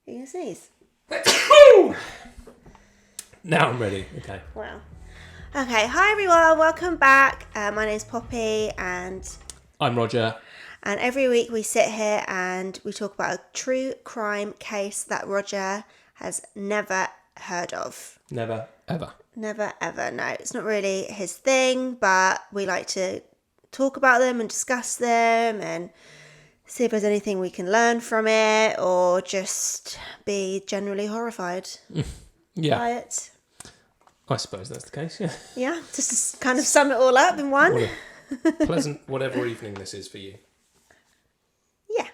Are you going to sneeze? Now I'm ready. Okay. Wow. Okay, hi everyone, welcome back. My name's Poppy and I'm Roger. And every week we sit here and we talk about a true crime case that Roger has never heard of. Never, ever. Never, ever. No, it's not really his thing, but we like to talk about them and discuss them and see if there's anything we can learn from it or just be generally horrified by it. I suppose that's the case, yeah. Yeah, just to kind of sum it all up in one. What a pleasant whatever evening this is for you. Yeah.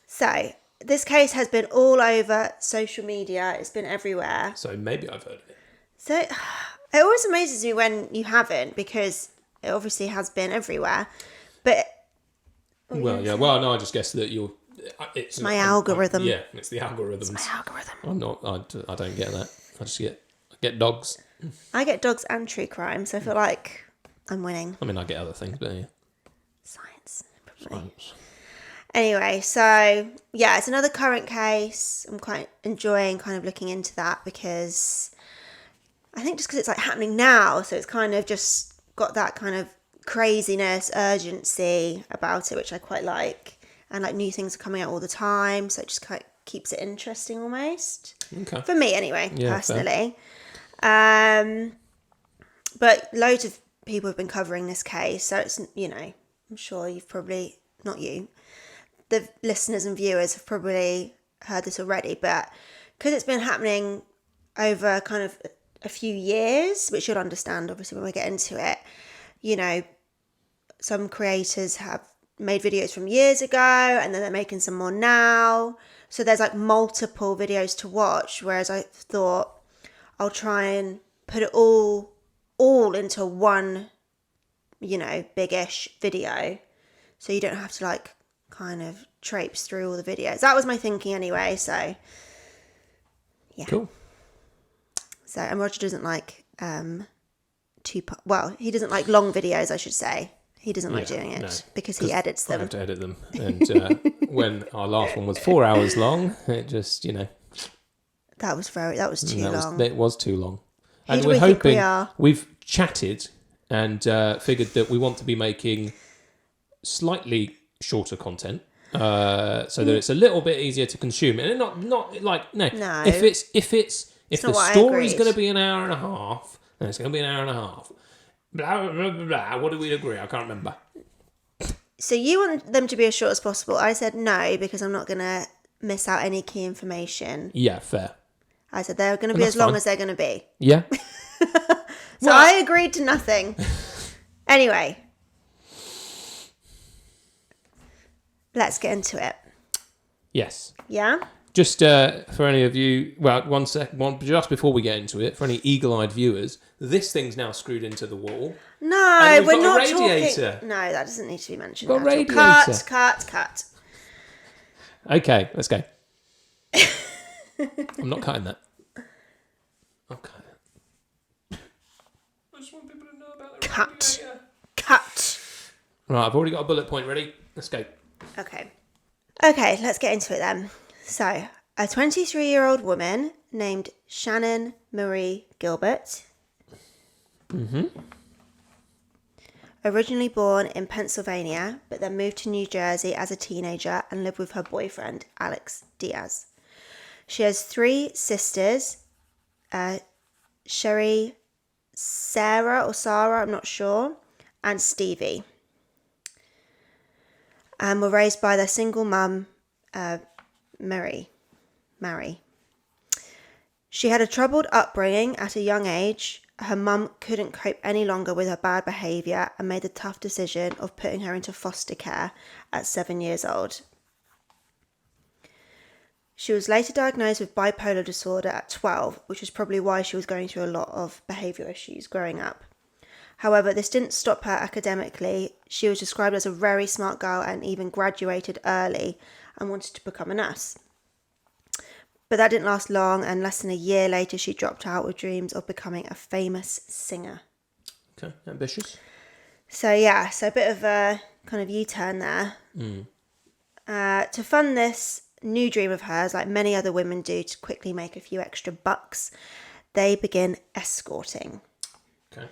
So, this case has been all over social media. It's been everywhere. So maybe I've heard of it. So, it always amazes me when you haven't, because it obviously has been everywhere. But... Well, yeah. Well, no, I just guessed that you're... It's my algorithm. Yeah, it's the algorithms. It's my algorithm. I'm not... I don't get that. I just get dogs. I get dogs and true crime, so I feel like I'm winning. I mean, I get other things, but yeah. Science, probably. Anyway, so, yeah, it's another current case. I'm quite enjoying kind of looking into that because I think just because it's like happening now, so it's kind of just got that kind of craziness, urgency about it, which I quite like. And like new things are coming out all the time, so it just kind of keeps it interesting almost. Okay. For me anyway, yeah, personally. But loads of people have been covering this case, so it's, you know, I'm sure you've probably, not you, the listeners and viewers have probably heard this already, but because it's been happening over kind of a few years, which you'll understand obviously when we get into it, you know, some creators have made videos from years ago and then they're making some more now. So there's like multiple videos to watch, whereas I thought I'll try and put it all into one, you know, big-ish video. So you don't have to like kind of traipse through all the videos. That was my thinking anyway, so yeah. Cool. So, and Roger doesn't like he doesn't like long videos, I should say. He doesn't like doing it because he edits them. I have to edit them. And when our last one was 4 hours long, it just, you know. That was too long. It was too long. Who And do we're we think hoping we are? we've chatted and figured that we want to be making slightly shorter content so that it's a little bit easier to consume. And not like no. If the story's going to be an hour and a half, then it's going to be an hour and a half. Blah, blah, blah, blah. What do we agree? I can't remember. So you want them to be as short as possible. I said no because I'm not going to miss out any key information. Yeah, fair. I said they're going to be as long as they're going to be. Yeah. So I agreed to nothing. Anyway. Let's get into it. Yes. Yeah? Just for any of you, well, just before we get into it, for any eagle-eyed viewers, this thing's now screwed into the wall. No, we're not a radiator. talking... No, that doesn't need to be mentioned. Got a radiator. Cut. Okay, let's go. I'm not cutting that. I'll cut it. I just want people to know about the radiator. Cut. Right, I've already got a bullet point ready. Let's go. Okay, let's get into it then. So, a 23-year-old woman named Shannan Marie Gilbert, originally born in Pennsylvania, but then moved to New Jersey as a teenager and lived with her boyfriend, Alex Diaz. She has 3 sisters, Sherry, Sarah, I'm not sure, and Stevie. And were raised by their single mum, Mary. She had a troubled upbringing at a young age. Her mum couldn't cope any longer with her bad behaviour and made the tough decision of putting her into foster care at 7 years old. She was later diagnosed with bipolar disorder at 12, which is probably why she was going through a lot of behavioural issues growing up. However, this didn't stop her academically. She was described as a very smart girl and even graduated early and wanted to become a nurse. But that didn't last long, and less than a year later she dropped out with dreams of becoming a famous singer. Okay, ambitious. So yeah, a bit of a kind of U-turn there. To fund this, new dream of hers, like many other women do to quickly make a few extra bucks, they begin escorting. Okay.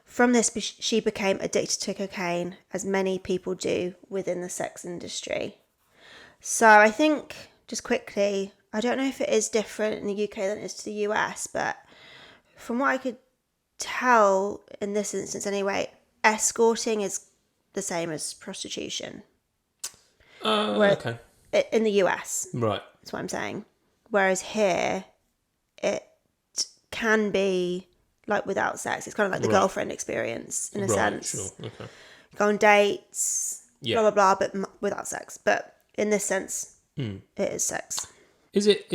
From this, she became addicted to cocaine, as many people do within the sex industry. So I think, just quickly, I don't know if it is different in the UK than it is to the US, but from what I could tell in this instance anyway, escorting is the same as prostitution. Okay. In the US. Right. That's what I'm saying. Whereas here, it can be like without sex. It's kind of like the girlfriend experience in a sense. Sure. Okay. Go on dates, blah, blah, blah, but without sex. But in this sense, it is sex. Is it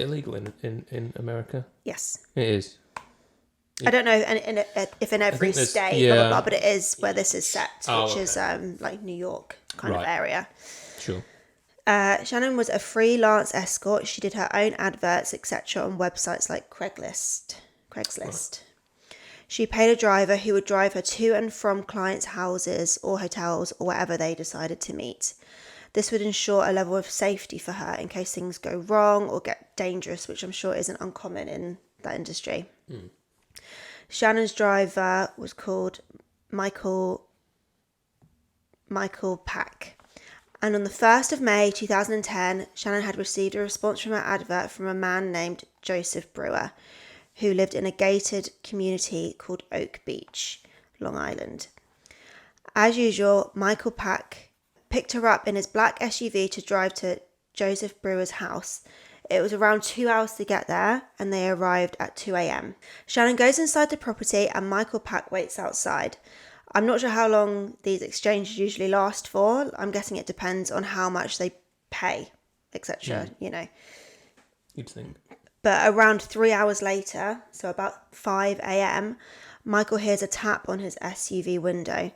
illegal in America? Yes. It is. I don't know if in every state, blah, blah, blah, but it is where this is set, which is like New York kind of area. Sure. Shannan was a freelance escort. She did her own adverts, etc. on websites like Craigslist. Right. She paid a driver who would drive her to and from clients' houses or hotels or wherever they decided to meet. This would ensure a level of safety for her in case things go wrong or get dangerous, which I'm sure isn't uncommon in that industry. Shannan's driver was called Michael Pack. And on the 1st of May 2010, Shannan had received a response from her advert from a man named Joseph Brewer, who lived in a gated community called Oak Beach, Long Island. As usual, Michael Pack picked her up in his black SUV to drive to Joseph Brewer's house. It was around 2 hours to get there, and they arrived at 2 a.m. Shannan goes inside the property and Michael Pack waits outside. I'm not sure how long these exchanges usually last for. I'm guessing it depends on how much they pay, etc., you know. You'd think. But around 3 hours later, so about 5 a.m., Michael hears a tap on his SUV window.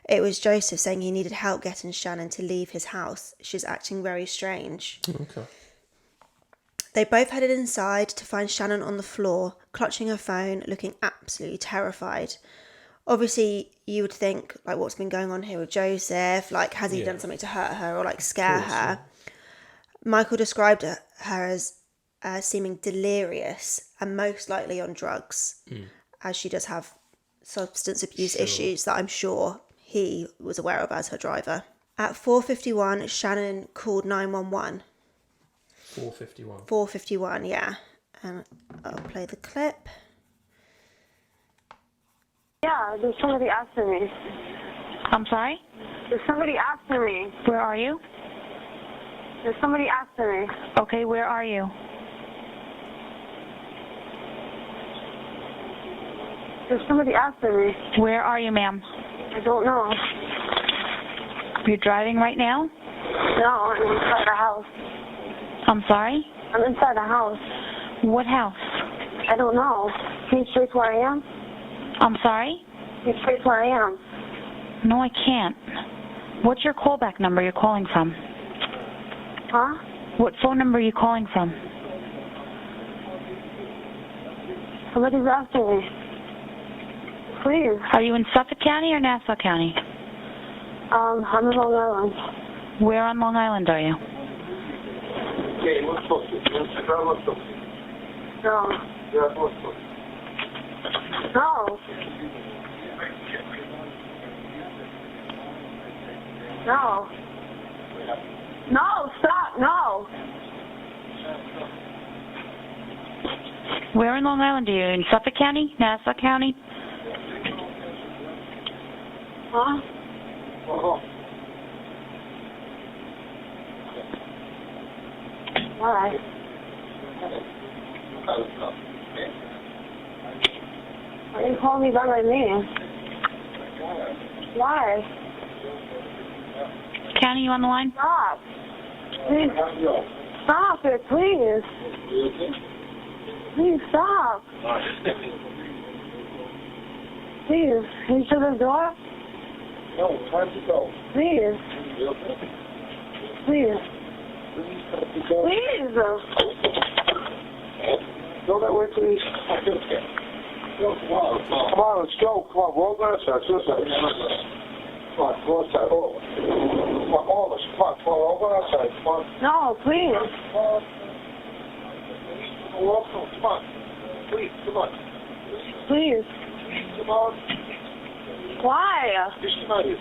It was Joseph saying he needed help getting Shannan to leave his house. She's acting very strange. Okay. They both headed inside to find Shannan on the floor, clutching her phone, looking absolutely terrified. Obviously, you would think, like, what's been going on here with Joseph? Like, has he done something to hurt her or, like, scare her? Yeah. Michael described her as seeming delirious and most likely on drugs, as she does have substance abuse issues that I'm sure he was aware of as her driver. At 4:51, Shannan called 911. 4:51. 4:51, yeah. And I'll play the clip. Yeah, there's somebody after me. I'm sorry? There's somebody after me. Where are you? There's somebody after me. Okay, where are you? There's somebody after me. Where are you, ma'am? I don't know. You're driving right now? No, I'm inside the house. I'm sorry? I'm inside the house. What house? I don't know. Can you trace where I am? I'm sorry? Can you trace where I am? No, I can't. What's your callback number you're calling from? Huh? What phone number are you calling from? Somebody's after me. Please. Are you in Suffolk County or Nassau County? I'm in Long Island. Where on Long Island are you? No. No. No. No, stop, no. Where in Long Island are you? In Suffolk County? Nassau County? Huh? Why? Why didn't you call me by my name? Why? County, you on the line? Stop. Please. Stop it, please. Please stop. Please. Can you shut the door? No, time to go. Please. Please. Please. Go that way, please. Go, come on. Come on, let's go. Come on, roll that side. Come on, go outside. on, all of us. Come on, over outside. Come on. No, please. Come on. Come on. Please, come on. Please. Come on. Why? Just come out here.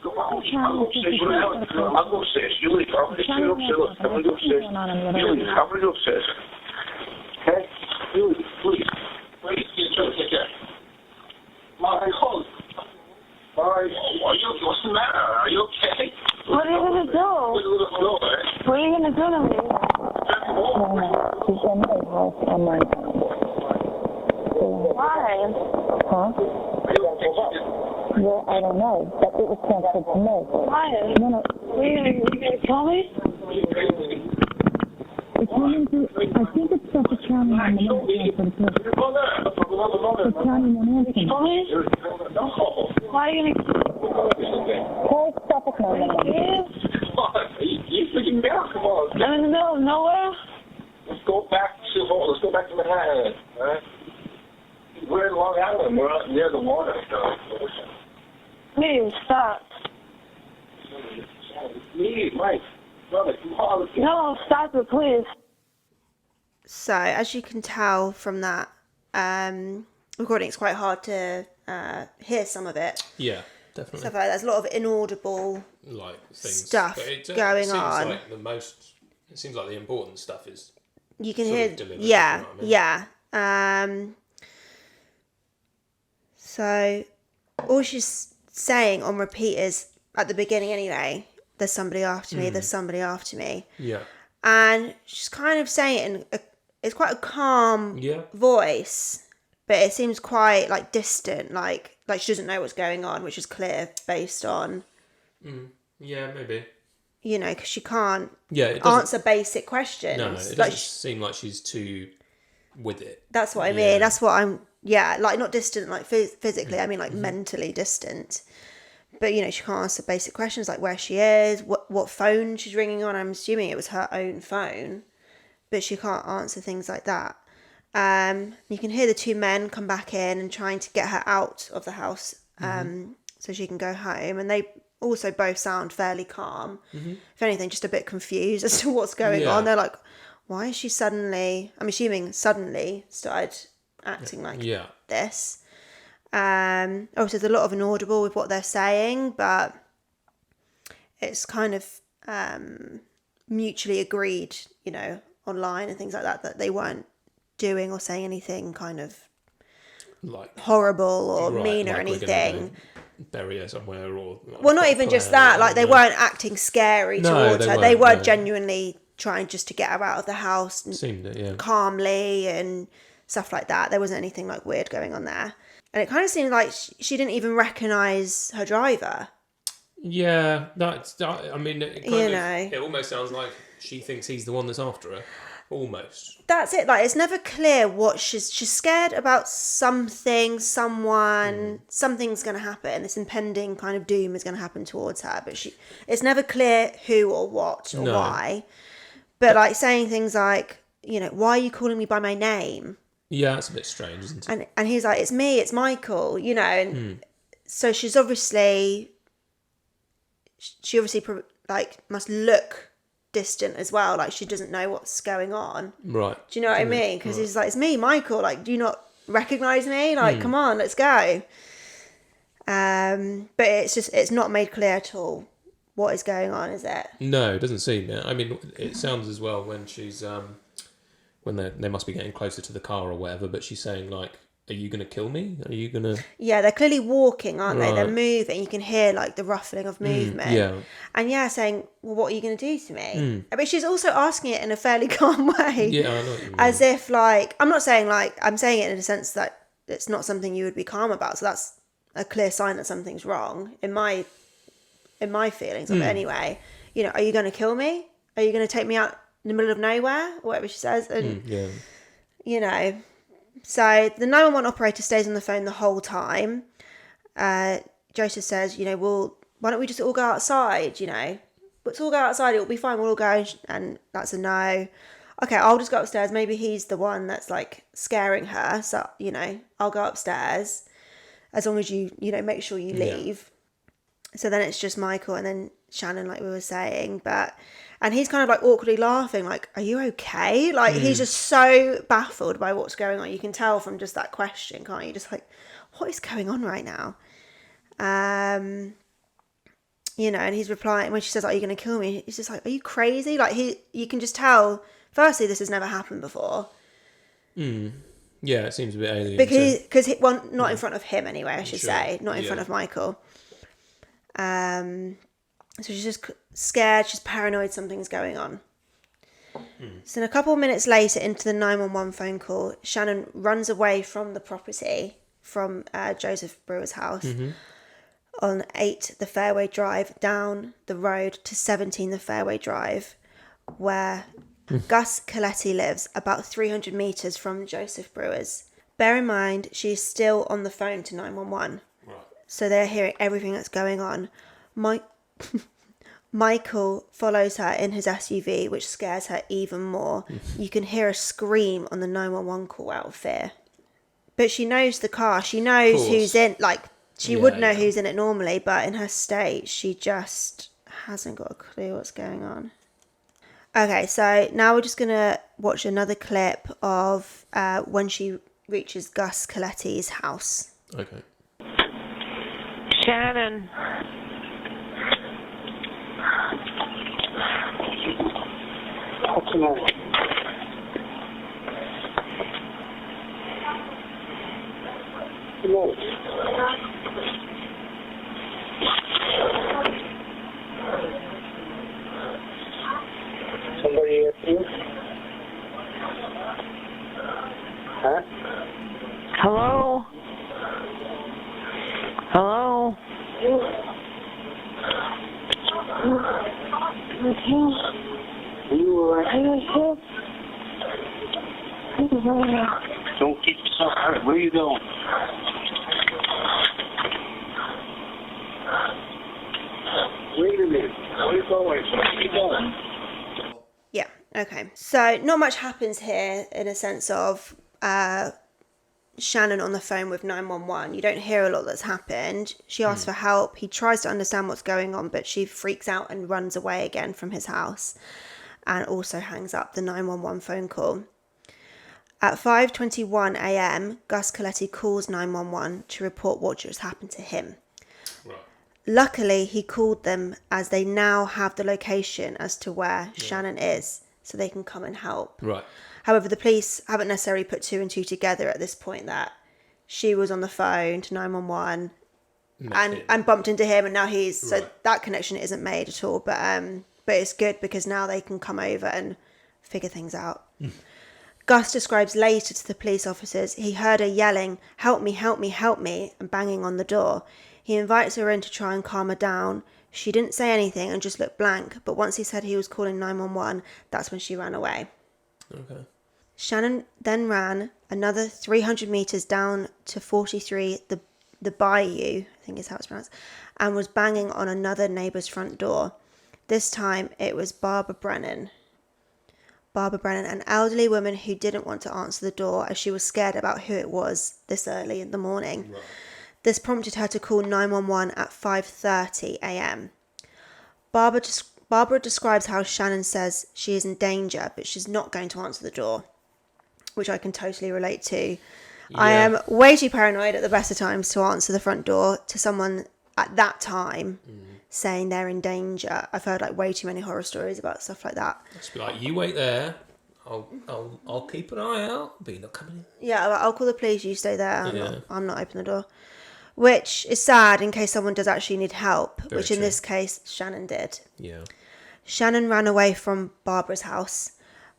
Come on. I'll go upstairs. I'll go upstairs. You leave. I'm going to sit upstairs. Look, I'm going to go upstairs. You leave. I'm going to go upstairs. Okay? You leave, please. Please, get there. My hold. What's the matter? Are you okay? What are you going to do? What are you going to do to me? She's in my house on my Why? Huh? Well, I don't know, but it was transferred to me. Why? No. Are you going to kill me? It's running through, I think it's just a county on the number for the person. The county won't answer. Kill me? Why are you going to kill me? Call Suffolk now. You freaking down, come on. I'm in the middle of nowhere? Let's go back to Manhattan, right? We're in Long Island. We're out near the water. Please, stop. Me, Mike, brother, come on. No, stop it, please. So, as you can tell from that recording, it's quite hard to hear some of it. Yeah, definitely. Stuff like that. There's a lot of inaudible Like things, stuff but it going seems on. Like it seems like the important stuff is. You can sort hear, of delivered, yeah, you know what I mean? yeah. So, all she's saying on repeat is, at the beginning anyway, there's somebody after me, there's somebody after me. Yeah. And she's kind of saying it in it's quite a calm voice, but it seems quite like distant, like she doesn't know what's going on, which is clear based on. Yeah, maybe. You know, because she can't it answer basic questions. No, it doesn't seem like she's too with it. That's what I mean. That's what I'm. Yeah, like not distant, like physically. I mean, like mentally distant. But you know, she can't answer basic questions like where she is, what phone she's ringing on. I'm assuming it was her own phone, but she can't answer things like that. You can hear the two men come back in and trying to get her out of the house, so she can go home. And they also both sound fairly calm. If anything, just a bit confused as to what's going on. They're like, why is she suddenly, I'm assuming suddenly, started acting like this. So there's a lot of inaudible with what they're saying, but it's kind of mutually agreed, you know, online and things like that they weren't doing or saying anything kind of like horrible or mean or anything. Bury her somewhere or... Well, not even just that. Like, they weren't acting scary towards her. They were genuinely trying just to get her out of the house. Seemed it, calmly and stuff like that. There wasn't anything, like, weird going on there. And it kind of seemed like she didn't even recognise her driver. Yeah, I mean, it almost sounds like she thinks he's the one that's after her. Almost. That's it. Like, it's never clear what she's scared about. Something, someone, something's going to happen. This impending kind of doom is going to happen towards her. But it's never clear who or what or why. But like saying things like, you know, why are you calling me by my name? Yeah, it's a bit strange, isn't it? And he's like, it's me, it's Michael, you know. And so she obviously like must look distant as well, like she doesn't know what's going on. Right. Do you know what I mean? Because he's like, it's me, Michael, like, do you not recognise me? Like, come on, let's go. But it's not made clear at all what is going on, is it? No, it doesn't seem it. I mean, it sounds as well when she's when they must be getting closer to the car or whatever, but she's saying like, are you going to kill me? Are you going to... Yeah, they're clearly walking, aren't they? They're moving. You can hear, like, the ruffling of movement. And, saying, well, what are you going to do to me? But she's also asking it in a fairly calm way. Yeah, I know what you mean. As if, like... I'm not saying, like... I'm saying it in a sense that it's not something you would be calm about. So that's a clear sign that something's wrong, in my feelings of it anyway. You know, are you going to kill me? Are you going to take me out in the middle of nowhere? Or whatever she says. And, you know... So the 911 operator stays on the phone the whole time. Joseph says, you know, well, why don't we just all go outside, you know? Let's all go outside, it'll be fine, we'll all go. And that's a no. Okay, I'll just go upstairs. Maybe he's the one that's, like, scaring her. So, you know, I'll go upstairs. As long as you know, make sure you leave. So then it's just Michael and then Shannan, like we were saying, and he's kind of like awkwardly laughing, like, are you okay? Like, he's just so baffled by what's going on. You can tell from just that question, can't you? Just like, what is going on right now? You know, and he's replying, when she says, are you going to kill me? He's just like, are you crazy? Like, you can just tell, firstly, this has never happened before. Yeah, it seems a bit alien. Because well, not in front of him anyway, I should say. Not in front of Michael. So she's just scared, she's paranoid something's going on. So a couple of minutes later into the 911 phone call, Shannan runs away from the property, from Joseph Brewer's house, on 8 the Fairway Drive, down the road to 17 the Fairway Drive, where Gus Coletti lives, about 300 metres from Joseph Brewer's. Bear in mind, she's still on the phone to 911. Right. So they're hearing everything that's going on. Michael follows her in his SUV, which scares her even more. You can hear a scream on the 911 call out of fear. But she knows the car. She knows who's in. Like, she would know who's in it normally, but in her state, she just hasn't got a clue what's going on. Okay, so now we're just going to watch another clip of when she reaches Gus Coletti's house. Okay. Shannan. What's the matter? Somebody at you? Huh? Hello? Hello? Are you alright? Don't get yourself hurt. Where are you going? Wait a minute. Where are you going? Where are you going? Yeah, okay. So not much happens here in a sense of Shannan on the phone with 911. You don't hear a lot that's happened. She asks for help. He tries to understand what's going on, but she freaks out and runs away again from his house and also hangs up the 911 phone call. At 5:21 a.m., Gus Coletti calls 911 to report what just happened to him. Right. Luckily, he called them as they now have the location as to where Shannan is, so they can come and help. Right. However, the police haven't necessarily put two and two together at this point that she was on the phone to 911 and bumped into him, and now he's... So that connection isn't made at all, but it's good because now they can come over and figure things out. Gus describes later to the police officers he heard her yelling, "Help me, help me, help me," and banging on the door. He invites her in to try and calm her down. She didn't say anything and just looked blank, but once he said he was calling 911, that's when she ran away. Okay. Shannan then ran another 300 metres down to 43 the Bayou, I think is how it's pronounced, and was banging on another neighbour's front door. This time it was Barbara Brennan, an elderly woman who didn't want to answer the door as she was scared about who it was this early in the morning. Right. This prompted her to call 911 at 5:30 a.m. Barbara describes how Shannan says she is in danger, but she's not going to answer the door, which I can totally relate to. Yeah. I am way too paranoid at the best of times to answer the front door to someone at that time saying they're in danger. I've heard like way too many horror stories about stuff like that. Just be like, you wait there. I'll keep an eye out, but you're not coming in. Yeah, I'll call the police. You stay there. I'm not opening the door. Which is sad in case someone does actually need help, Very which true. in this case Shannan did. Yeah. Shannan ran away from Barbara's house.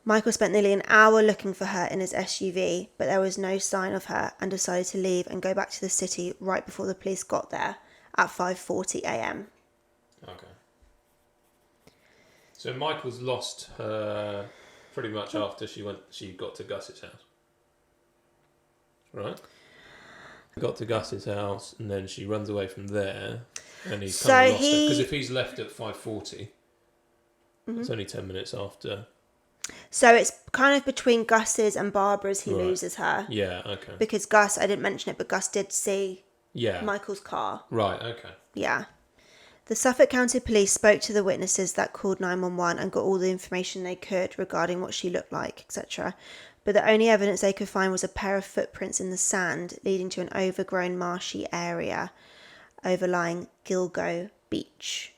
Michael spent nearly an hour looking for her in his SUV, but there was no sign of her and decided to leave and go back to the city right before the police got there at 5:40 a.m. Okay. So Michael's lost her pretty much after she got to Gus's house. Right? Got to Gus's house and then she runs away from there and he's kind of lost her. Because if he's left at 5:40, it's only 10 minutes after. So it's kind of between Gus's and Barbara's he loses her. Yeah, okay. Because Gus, I didn't mention it, but Gus did see Michael's car. Right, okay. Yeah. The Suffolk County Police spoke to the witnesses that called 911 and got all the information they could regarding what she looked like, etc. But the only evidence they could find was a pair of footprints in the sand leading to an overgrown marshy area overlying Gilgo Beach.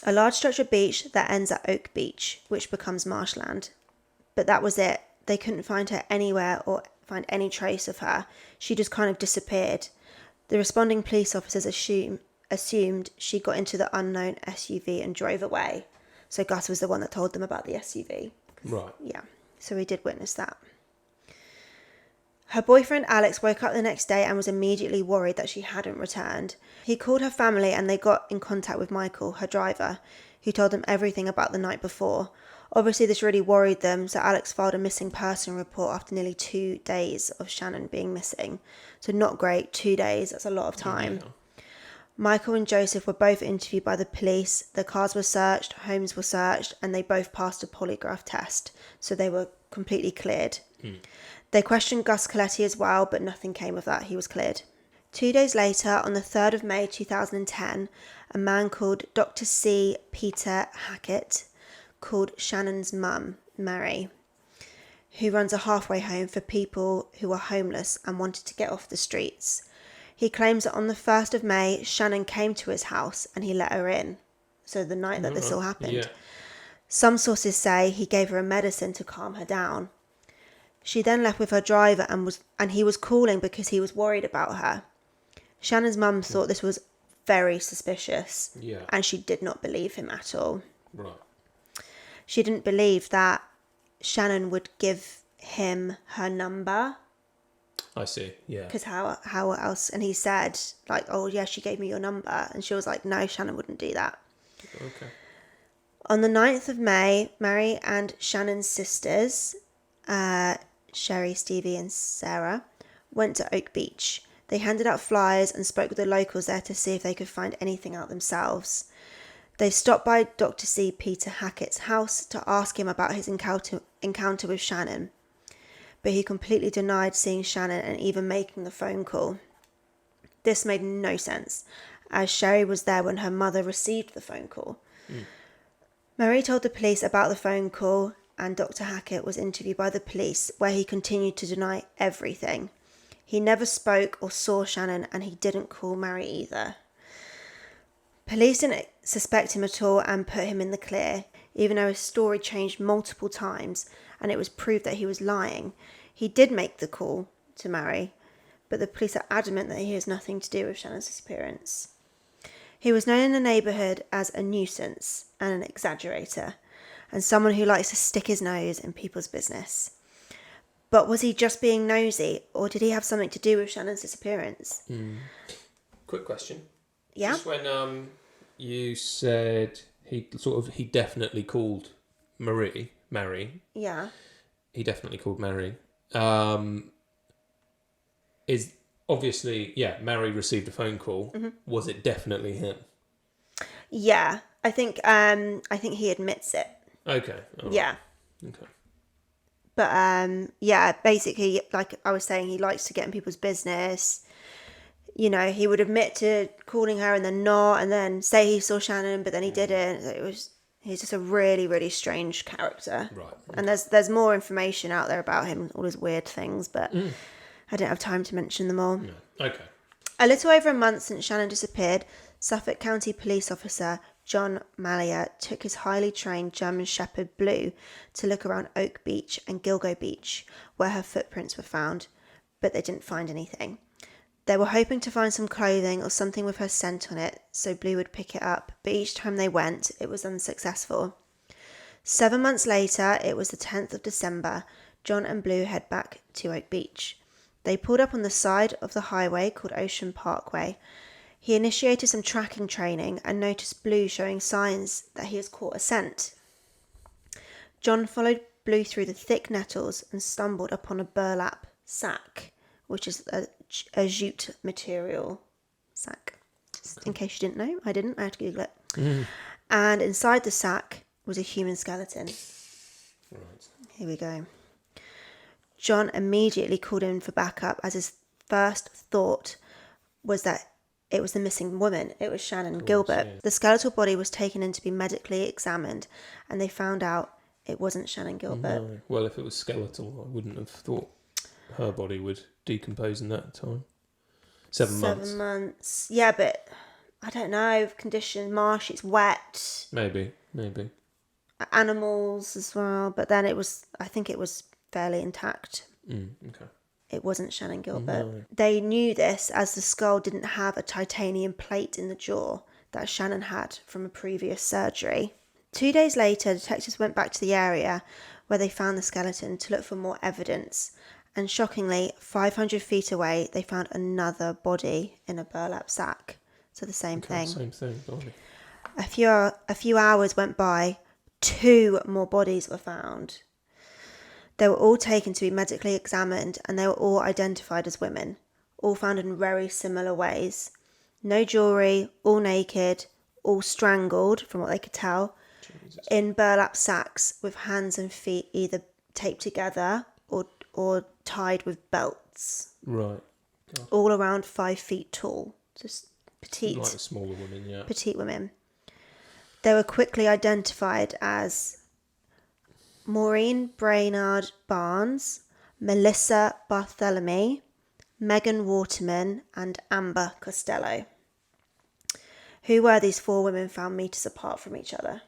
A large structured beach that ends at Oak Beach, which becomes marshland. But that was it. They couldn't find her anywhere or find any trace of her. She just kind of disappeared. The responding police officers assumed she got into the unknown SUV and drove away. So Gus was the one that told them about the SUV. Right. Yeah, so we did witness that. Her boyfriend Alex woke up the next day and was immediately worried that she hadn't returned. He called her family and they got in contact with Michael, her driver, who told them everything about the night before. Obviously this really worried them, so Alex filed a missing person report after nearly 2 days of Shannan being missing. So not great, 2 days, that's a lot of time. Yeah. Michael and Joseph were both interviewed by the police, their cars were searched, homes were searched, and they both passed a polygraph test, so they were completely cleared. They questioned Gus Coletti as well, but nothing came of that, he was cleared. 2 days later, on the 3rd of May 2010, a man called Dr. C. Peter Hackett called Shannan's mum, Mary, who runs a halfway home for people who are homeless and wanted to get off the streets. He claims that on the 1st of May, Shannan came to his house and he let her in. So the night that this all happened. Yeah. Some sources say he gave her a medicine to calm her down. She then left with her driver and he was calling because he was worried about her. Shannan's mum thought this was very suspicious. Yeah. And she did not believe him at all. Right. She didn't believe that Shannan would give him her number. I see, yeah. Because how else? And he said, like, oh, yeah, she gave me your number. And she was like, no, Shannan wouldn't do that. Okay. On the 9th of May, Mary and Shannan's sisters, Sherry, Stevie and Sarah, went to Oak Beach. They handed out flyers and spoke with the locals there to see if they could find anything out themselves. They stopped by Dr. C. Peter Hackett's house to ask him about his encounter with Shannan. But he completely denied seeing Shannan and even making the phone call. This made no sense, as Sherry was there when her mother received the phone call. Mary told the police about the phone call, and Dr. Hackett was interviewed by the police, where he continued to deny everything. He never spoke or saw Shannan, and he didn't call Mary either. Police didn't suspect him at all and put him in the clear, even though his story changed multiple times and it was proved that he was lying. He did make the call to Mary, but the police are adamant that he has nothing to do with Shannan's disappearance. He was known in the neighbourhood as a nuisance and an exaggerator, and someone who likes to stick his nose in people's business. But was he just being nosy, or did he have something to do with Shannan's disappearance? Quick question. Yeah? Just when you said he definitely called Mary. Yeah. He definitely called Mary. Is obviously, Mary received a phone call. Mm-hmm. Was it definitely him? Yeah. I think he admits it. Okay. Right. Yeah. Okay. But basically, like I was saying, he likes to get in people's business. You know, he would admit to calling her and then not, and then say he saw Shannan, but then he didn't. He's just a really, really strange character. Right. Okay. And there's more information out there about him, all his weird things, but I don't have time to mention them all. No. Okay. A little over a month since Shannan disappeared, Suffolk County police officer John Mallier took his highly trained German Shepherd Blue to look around Oak Beach and Gilgo Beach, where her footprints were found, but they didn't find anything. They were hoping to find some clothing or something with her scent on it, so Blue would pick it up, but each time they went, it was unsuccessful. 7 months later, it was the 10th of December, John and Blue head back to Oak Beach. They pulled up on the side of the highway called Ocean Parkway. He initiated some tracking training and noticed Blue showing signs that he has caught a scent. John followed Blue through the thick nettles and stumbled upon a burlap sack, which is a jute material sack. Just in case you didn't know, I didn't. I had to Google it. And inside the sack was a human skeleton. Right. Here we go. John immediately called in for backup, as his first thought was that it was the missing woman. It was Shannan Gilbert. yeah. The skeletal body was taken in to be medically examined, and they found out it wasn't Shannan Gilbert. No. Well, if it was skeletal, I wouldn't have thought her body would decompose in that time. 7 months. 7 months. Yeah, but I don't know. Condition, marsh, it's wet. Maybe. Animals as well. But then I think it was fairly intact. Okay. It wasn't Shannan Gilbert. No. They knew this as the skull didn't have a titanium plate in the jaw that Shannan had from a previous surgery. 2 days later, detectives went back to the area where they found the skeleton to look for more evidence. And shockingly, 500 feet away, they found another body in a burlap sack. So the same thing. Same thing. Blimey. A few hours went by. 2 more bodies were found. They were all taken to be medically examined, and they were all identified as women, all found in very similar ways. No jewellery, all naked, all strangled, from what they could tell, Jesus. in burlap sacks with hands and feet either taped together or tied with belts. Right. All around 5 feet tall. Just petite. Like smaller women, yeah. Petite women. They were quickly identified as Maureen Brainard Barnes, Melissa Bartholomew, Megan Waterman, and Amber Costello. Who were these 4 women found meters apart from each other?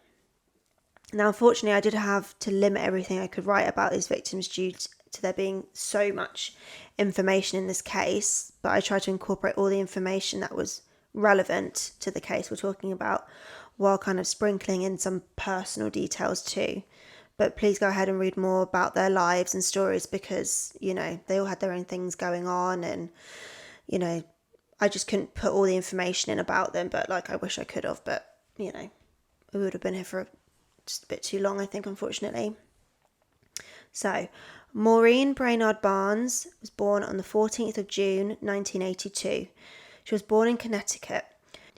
Now, unfortunately, I did have to limit everything I could write about these victims due to there being so much information in this case, but I tried to incorporate all the information that was relevant to the case we're talking about, while kind of sprinkling in some personal details too. But please go ahead and read more about their lives and stories, because, you know, they all had their own things going on, and, you know, I just couldn't put all the information in about them, but like I wish I could have, but, you know, we would have been here for just a bit too long, I think, unfortunately. So, Maureen Brainard Barnes was born on the 14th of June, 1982. She was born in Connecticut.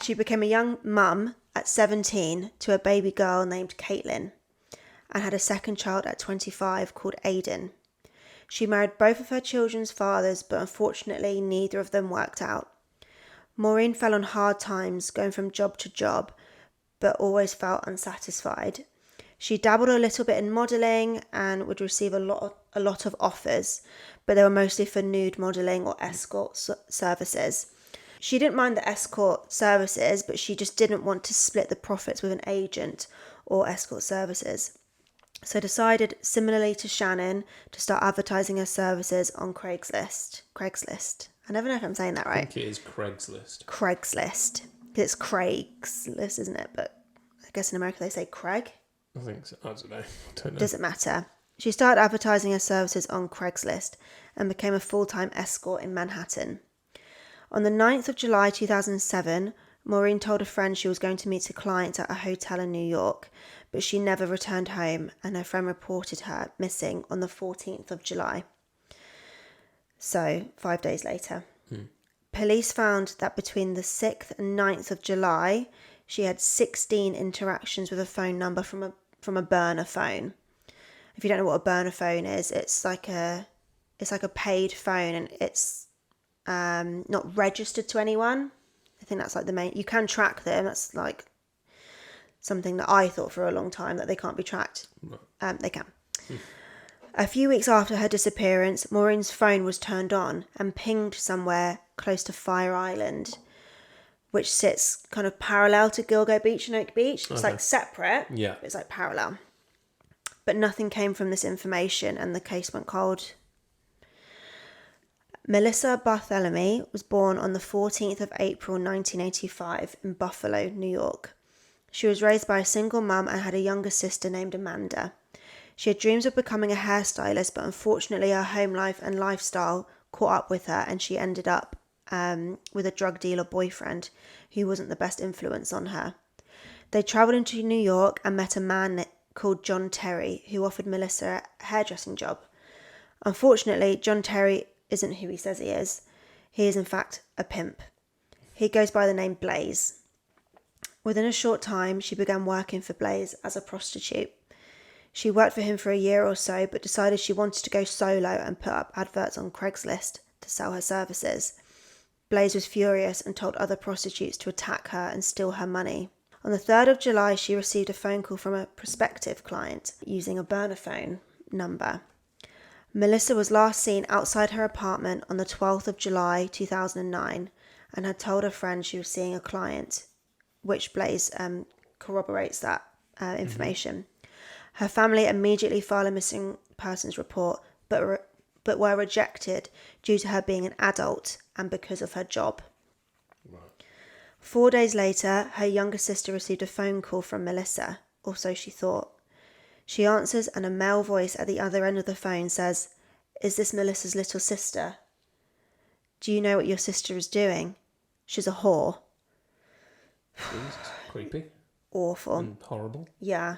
She became a young mum at 17 to a baby girl named Caitlin, and had a second child at 25 called Aidan. She married both of her children's fathers, but unfortunately neither of them worked out. Maureen fell on hard times, going from job to job, but always felt unsatisfied. She dabbled a little bit in modelling and would receive a lot of offers, but they were mostly for nude modelling or escort services. She didn't mind the escort services, but she just didn't want to split the profits with an agent or escort services. So decided, similarly to Shannan, to start advertising her services on Craigslist. I never know if I'm saying that right. I think it is Craigslist. Craigslist. It's Craigslist, isn't it? But I guess in America they say Craig. I think so. I don't know. Doesn't matter. She started advertising her services on Craigslist and became a full-time escort in Manhattan. On the 9th of July 2007, Maureen told a friend she was going to meet a client at a hotel in New York, but she never returned home, and her friend reported her missing on the 14th of July. So, 5 days later. Police found that between the 6th and 9th of July, she had 16 interactions with a phone number from a burner phone. If you don't know what a burner phone is, it's like a paid phone, and it's not registered to anyone. I think that's like the main. You can track them. That's like something that I thought for a long time, that they can't be tracked. They can. A few weeks after her disappearance, Maureen's phone was turned on and pinged somewhere close to Fire Island, which sits kind of parallel to Gilgo Beach and Oak Beach. It's like separate. Yeah. It's like parallel. But nothing came from this information, and the case went cold. Melissa Bartholomew was born on the 14th of April 1985 in Buffalo, New York. She was raised by a single mum and had a younger sister named Amanda. She had dreams of becoming a hairstylist, but unfortunately her home life and lifestyle caught up with her, and she ended up with a drug dealer boyfriend who wasn't the best influence on her. They travelled into New York and met a man called John Terry, who offered Melissa a hairdressing job. Unfortunately, John Terry isn't who he says he is. He is in fact a pimp. He goes by the name Blaze. Within a short time, she began working for Blaze as a prostitute. She worked for him for a year or so, but decided she wanted to go solo and put up adverts on Craigslist to sell her services. Blaze was furious and told other prostitutes to attack her and steal her money. On the 3rd of July, she received a phone call from a prospective client using a burner phone number. Melissa was last seen outside her apartment on the 12th of July 2009 and had told a friend she was seeing a client, which Blaze corroborates that information. Her family immediately filed a missing persons report, but were rejected due to her being an adult and because of her job. Right. 4 days later, her younger sister received a phone call from Melissa, or so she thought. She answers and a male voice at the other end of the phone says, "Is this Melissa's little sister? Do you know what your sister is doing? She's a whore." Jesus. Creepy. Awful. And horrible. Yeah.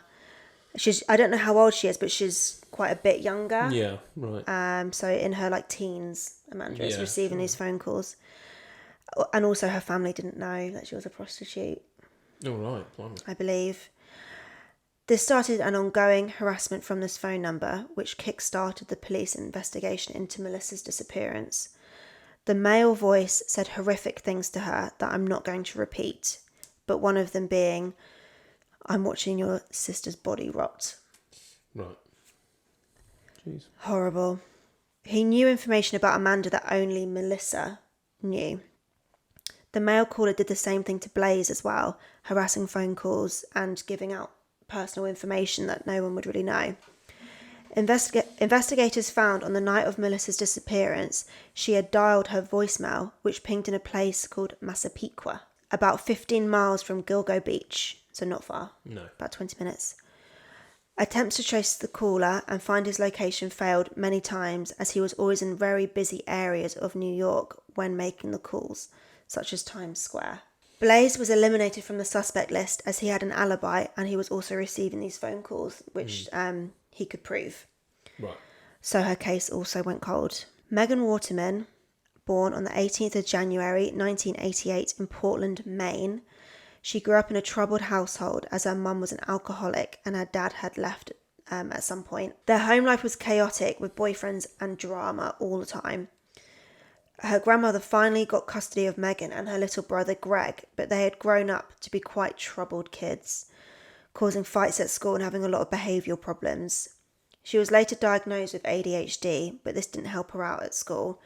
I don't know how old she is, but she's quite a bit younger. Yeah, right. So in her like teens, Amanda is Yeah, receiving sure. these phone calls. And also her family didn't know that she was a prostitute, All right. Blimey. I believe. This started an ongoing harassment from this phone number, which kick-started the police investigation into Melissa's disappearance. The male voice said horrific things to her that I'm not going to repeat, but one of them being, "I'm watching your sister's body rot." Right. Jeez. Horrible. He knew information about Amanda that only Melissa knew. The male caller did the same thing to Blaze as well, harassing phone calls and giving out personal information that no one would really know. Investigators found on the night of Melissa's disappearance, she had dialed her voicemail, which pinged in a place called Massapequa, about 15 miles from Gilgo Beach, so not far, No. about 20 minutes. Attempts to trace the caller and find his location failed many times, as he was always in very busy areas of New York when making the calls, such as Times Square. Blaze was eliminated from the suspect list as he had an alibi and he was also receiving these phone calls, which he could prove. Right. So her case also went cold. Megan Waterman, born on the 18th of January 1988 in Portland, Maine. She grew up in a troubled household as her mum was an alcoholic and her dad had left at some point. Their home life was chaotic with boyfriends and drama all the time. Her grandmother finally got custody of Megan and her little brother Greg, but they had grown up to be quite troubled kids, causing fights at school and having a lot of behavioural problems. She was later diagnosed with ADHD, but this didn't help her out at school.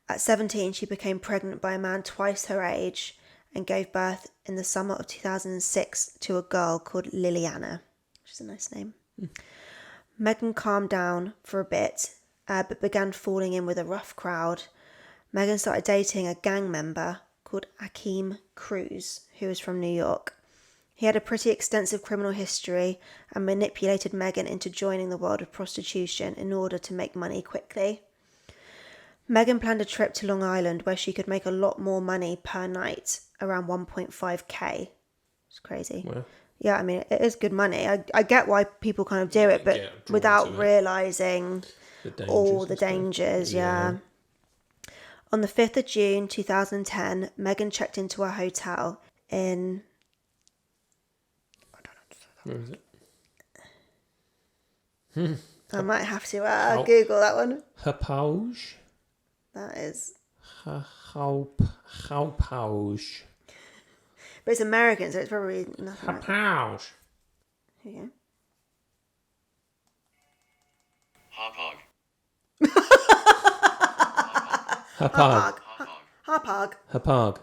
At 17, she became pregnant by a man twice her age and gave birth in the summer of 2006 to a girl called Liliana, which is a nice name. Megan calmed down for a bit, but began falling in with a rough crowd. Megan started dating a gang member called Akeem Cruz, who was from New York. He had a pretty extensive criminal history and manipulated Megan into joining the world of prostitution in order to make money quickly. Megan planned a trip to Long Island where she could make a lot more money per night, around 1.5k. It's crazy. Well, Yeah, I mean, it is good money. I get why people kind of do it, but Yeah, drawn without to it. realising the dangers all the and stuff. dangers, yeah. On the 5th of June 2010, Megan checked into a hotel in... Where is it? I might have to Google that one. Hapauge. That is... Hapauge. But it's American, so it's probably nothing like that. Hapauge. Here you Hopog. Hapag. go. Hapag. Hapag.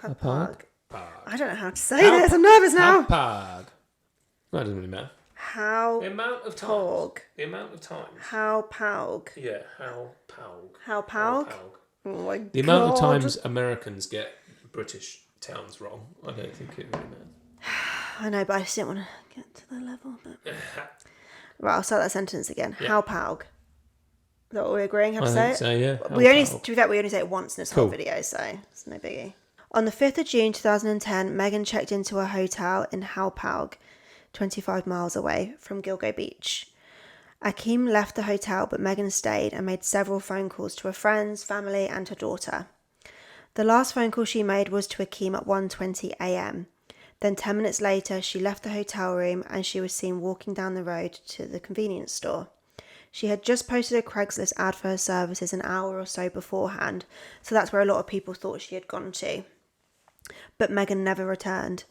Hapag. Hapag. I don't know how to say this. I'm nervous now. Hapag. Well, it doesn't really matter. How The amount of times. Pog. The amount of times. How Paug. Yeah, how Paug. How Paug? Oh my The amount of God. times Americans get British towns wrong, I don't think it really matters. I know, but I just didn't want to get to the level. But... Right, I'll start that sentence again. Yeah. How Paug. Is that what we're agreeing how to I say think it? so, yeah. We How only, Paug. to be fair, we only say it once in this whole Cool. video, so it's no biggie. On the 5th of June 2010, Megan checked into a hotel in Haupaug, 25 miles away from Gilgo Beach. Akeem left the hotel, but Megan stayed and made several phone calls to her friends, family, and her daughter. The last phone call she made was to Akeem at 1:20 a.m. Then 10 minutes later, she left the hotel room and she was seen walking down the road to the convenience store. She had just posted a Craigslist ad for her services an hour or so beforehand, so that's where a lot of people thought she had gone to. But Megan never returned.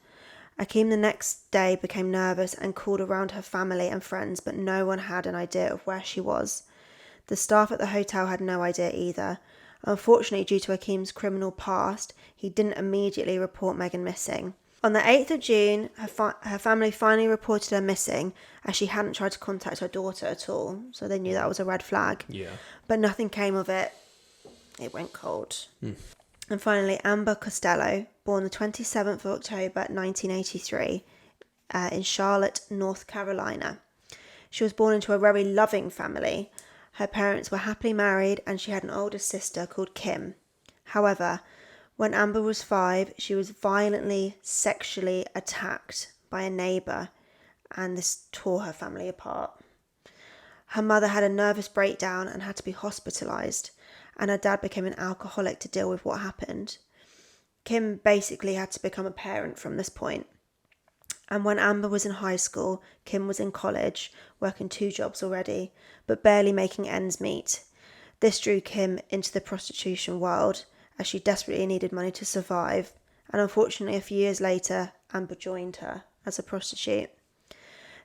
Akeem the next day became nervous and called around her family and friends, but no one had an idea of where she was. The staff at the hotel had no idea either. Unfortunately, due to Akeem's criminal past, he didn't immediately report Megan missing. On the 8th of June, her family finally reported her missing, as she hadn't tried to contact her daughter at all, so they knew that was a red flag. Yeah. But nothing came of it. It went cold. And finally, Amber Costello, born the 27th of October 1983, in Charlotte, North Carolina. She was born into a very loving family. Her parents were happily married and she had an older sister called Kim. However, when Amber was 5, she was violently sexually attacked by a neighbour, and this tore her family apart. Her mother had a nervous breakdown and had to be hospitalised, and her dad became an alcoholic to deal with what happened. Kim basically had to become a parent from this point. And when Amber was in high school, Kim was in college, working 2 jobs already, but barely making ends meet. This drew Kim into the prostitution world, as she desperately needed money to survive, and unfortunately a few years later, Amber joined her as a prostitute.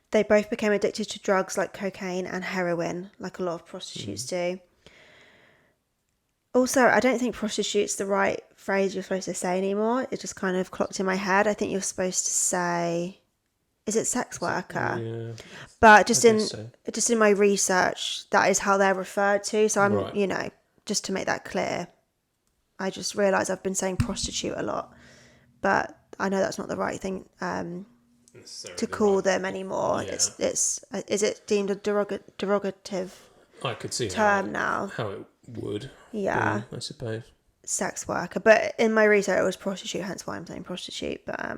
They both became addicted to drugs like cocaine and heroin, like a lot of prostitutes do. Also, I don't think prostitute's the right phrase you're supposed to say anymore. It just kind of clocked in my head. I think you're supposed to say, is it sex worker? Yeah. But just in my research, that is how they're referred to. So I'm, Right. just to make that clear, I just realised I've been saying prostitute a lot, but I know that's not the right thing to call them anymore. Yeah. It's is it deemed a derogative I could see term now? how it would. Yeah. Be, I suppose. Sex worker, but in my research it was prostitute, hence why I'm saying prostitute. But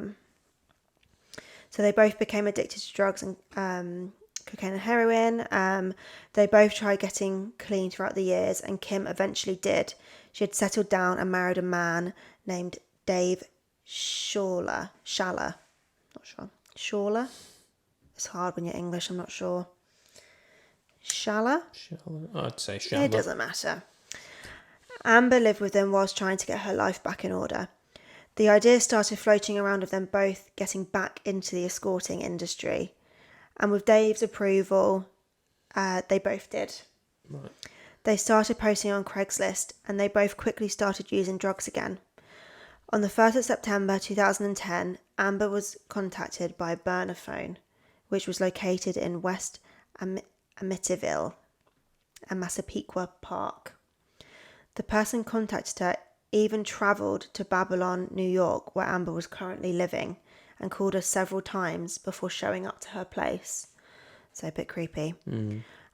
so they both became addicted to drugs and cocaine and heroin. They both tried getting clean throughout the years, and Kim eventually did. She had settled down and married a man named Dave Schaller. Not sure. Schaller? It's hard when you're English, I'm not sure. Schaller? I'd say shallow. It doesn't matter. Amber lived with them whilst trying to get her life back in order. The idea started floating around of them both getting back into the escorting industry. And with Dave's approval, they both did. Right. They started posting on Craigslist, and they both quickly started using drugs again. On the 1st of September 2010, Amber was contacted by a burner phone, which was located in West Amityville and Massapequa Park. The person contacted her even travelled to Babylon, New York, where Amber was currently living, and called her several times before showing up to her place. So a bit creepy.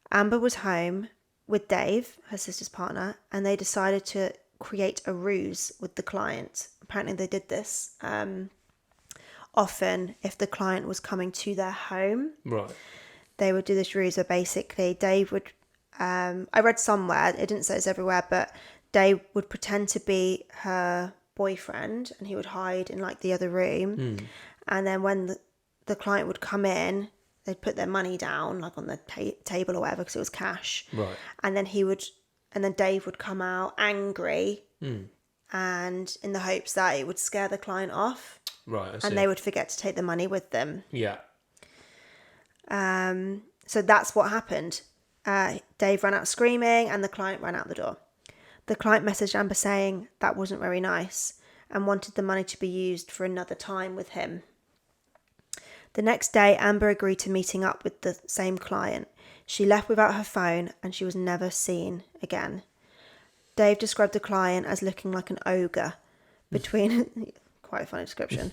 Amber was home with Dave, her sister's partner, and they decided to create a ruse with the client. Apparently they did this often if the client was coming to their home. Right. They would do this ruse where basically Dave would, I read somewhere, it didn't say it's everywhere, but Dave would pretend to be her boyfriend and he would hide in like the other room. And then when the client would come in, they'd put their money down like on the table or whatever because it was cash. Right. And then Dave would come out angry and in the hopes that it would scare the client off. Right, I see. And they would forget to take the money with them. Yeah. So that's what happened. Dave ran out screaming and the client ran out the door. The client messaged Amber saying that wasn't very nice and wanted the money to be used for another time with him. The next day, Amber agreed to meeting up with the same client. She left without her phone and she was never seen again. Dave described the client as looking like an ogre between, quite a funny description,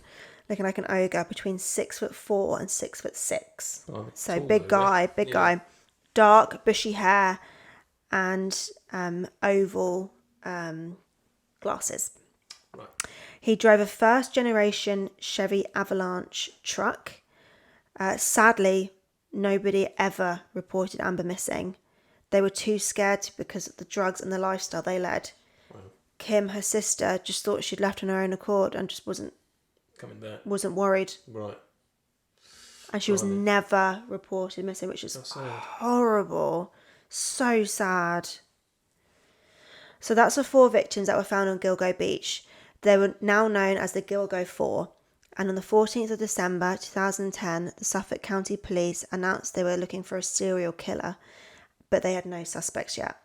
looking like an ogre between 6'4" and 6'6". Oh, So tall big ogre. guy, dark, bushy hair and oval glasses. Right. He drove a first-generation Chevy Avalanche truck. Sadly, nobody ever reported Amber missing. They were too scared because of the drugs and the lifestyle they led. Wow. Kim, her sister, just thought she'd left on her own accord and just wasn't Coming back. worried. Right. And she was never reported missing, which is That's sad. horrible. So sad. So that's the 4 victims that were found on Gilgo Beach. They were now known as the Gilgo 4. And on the 14th of December 2010, the Suffolk County Police announced they were looking for a serial killer, but they had no suspects yet.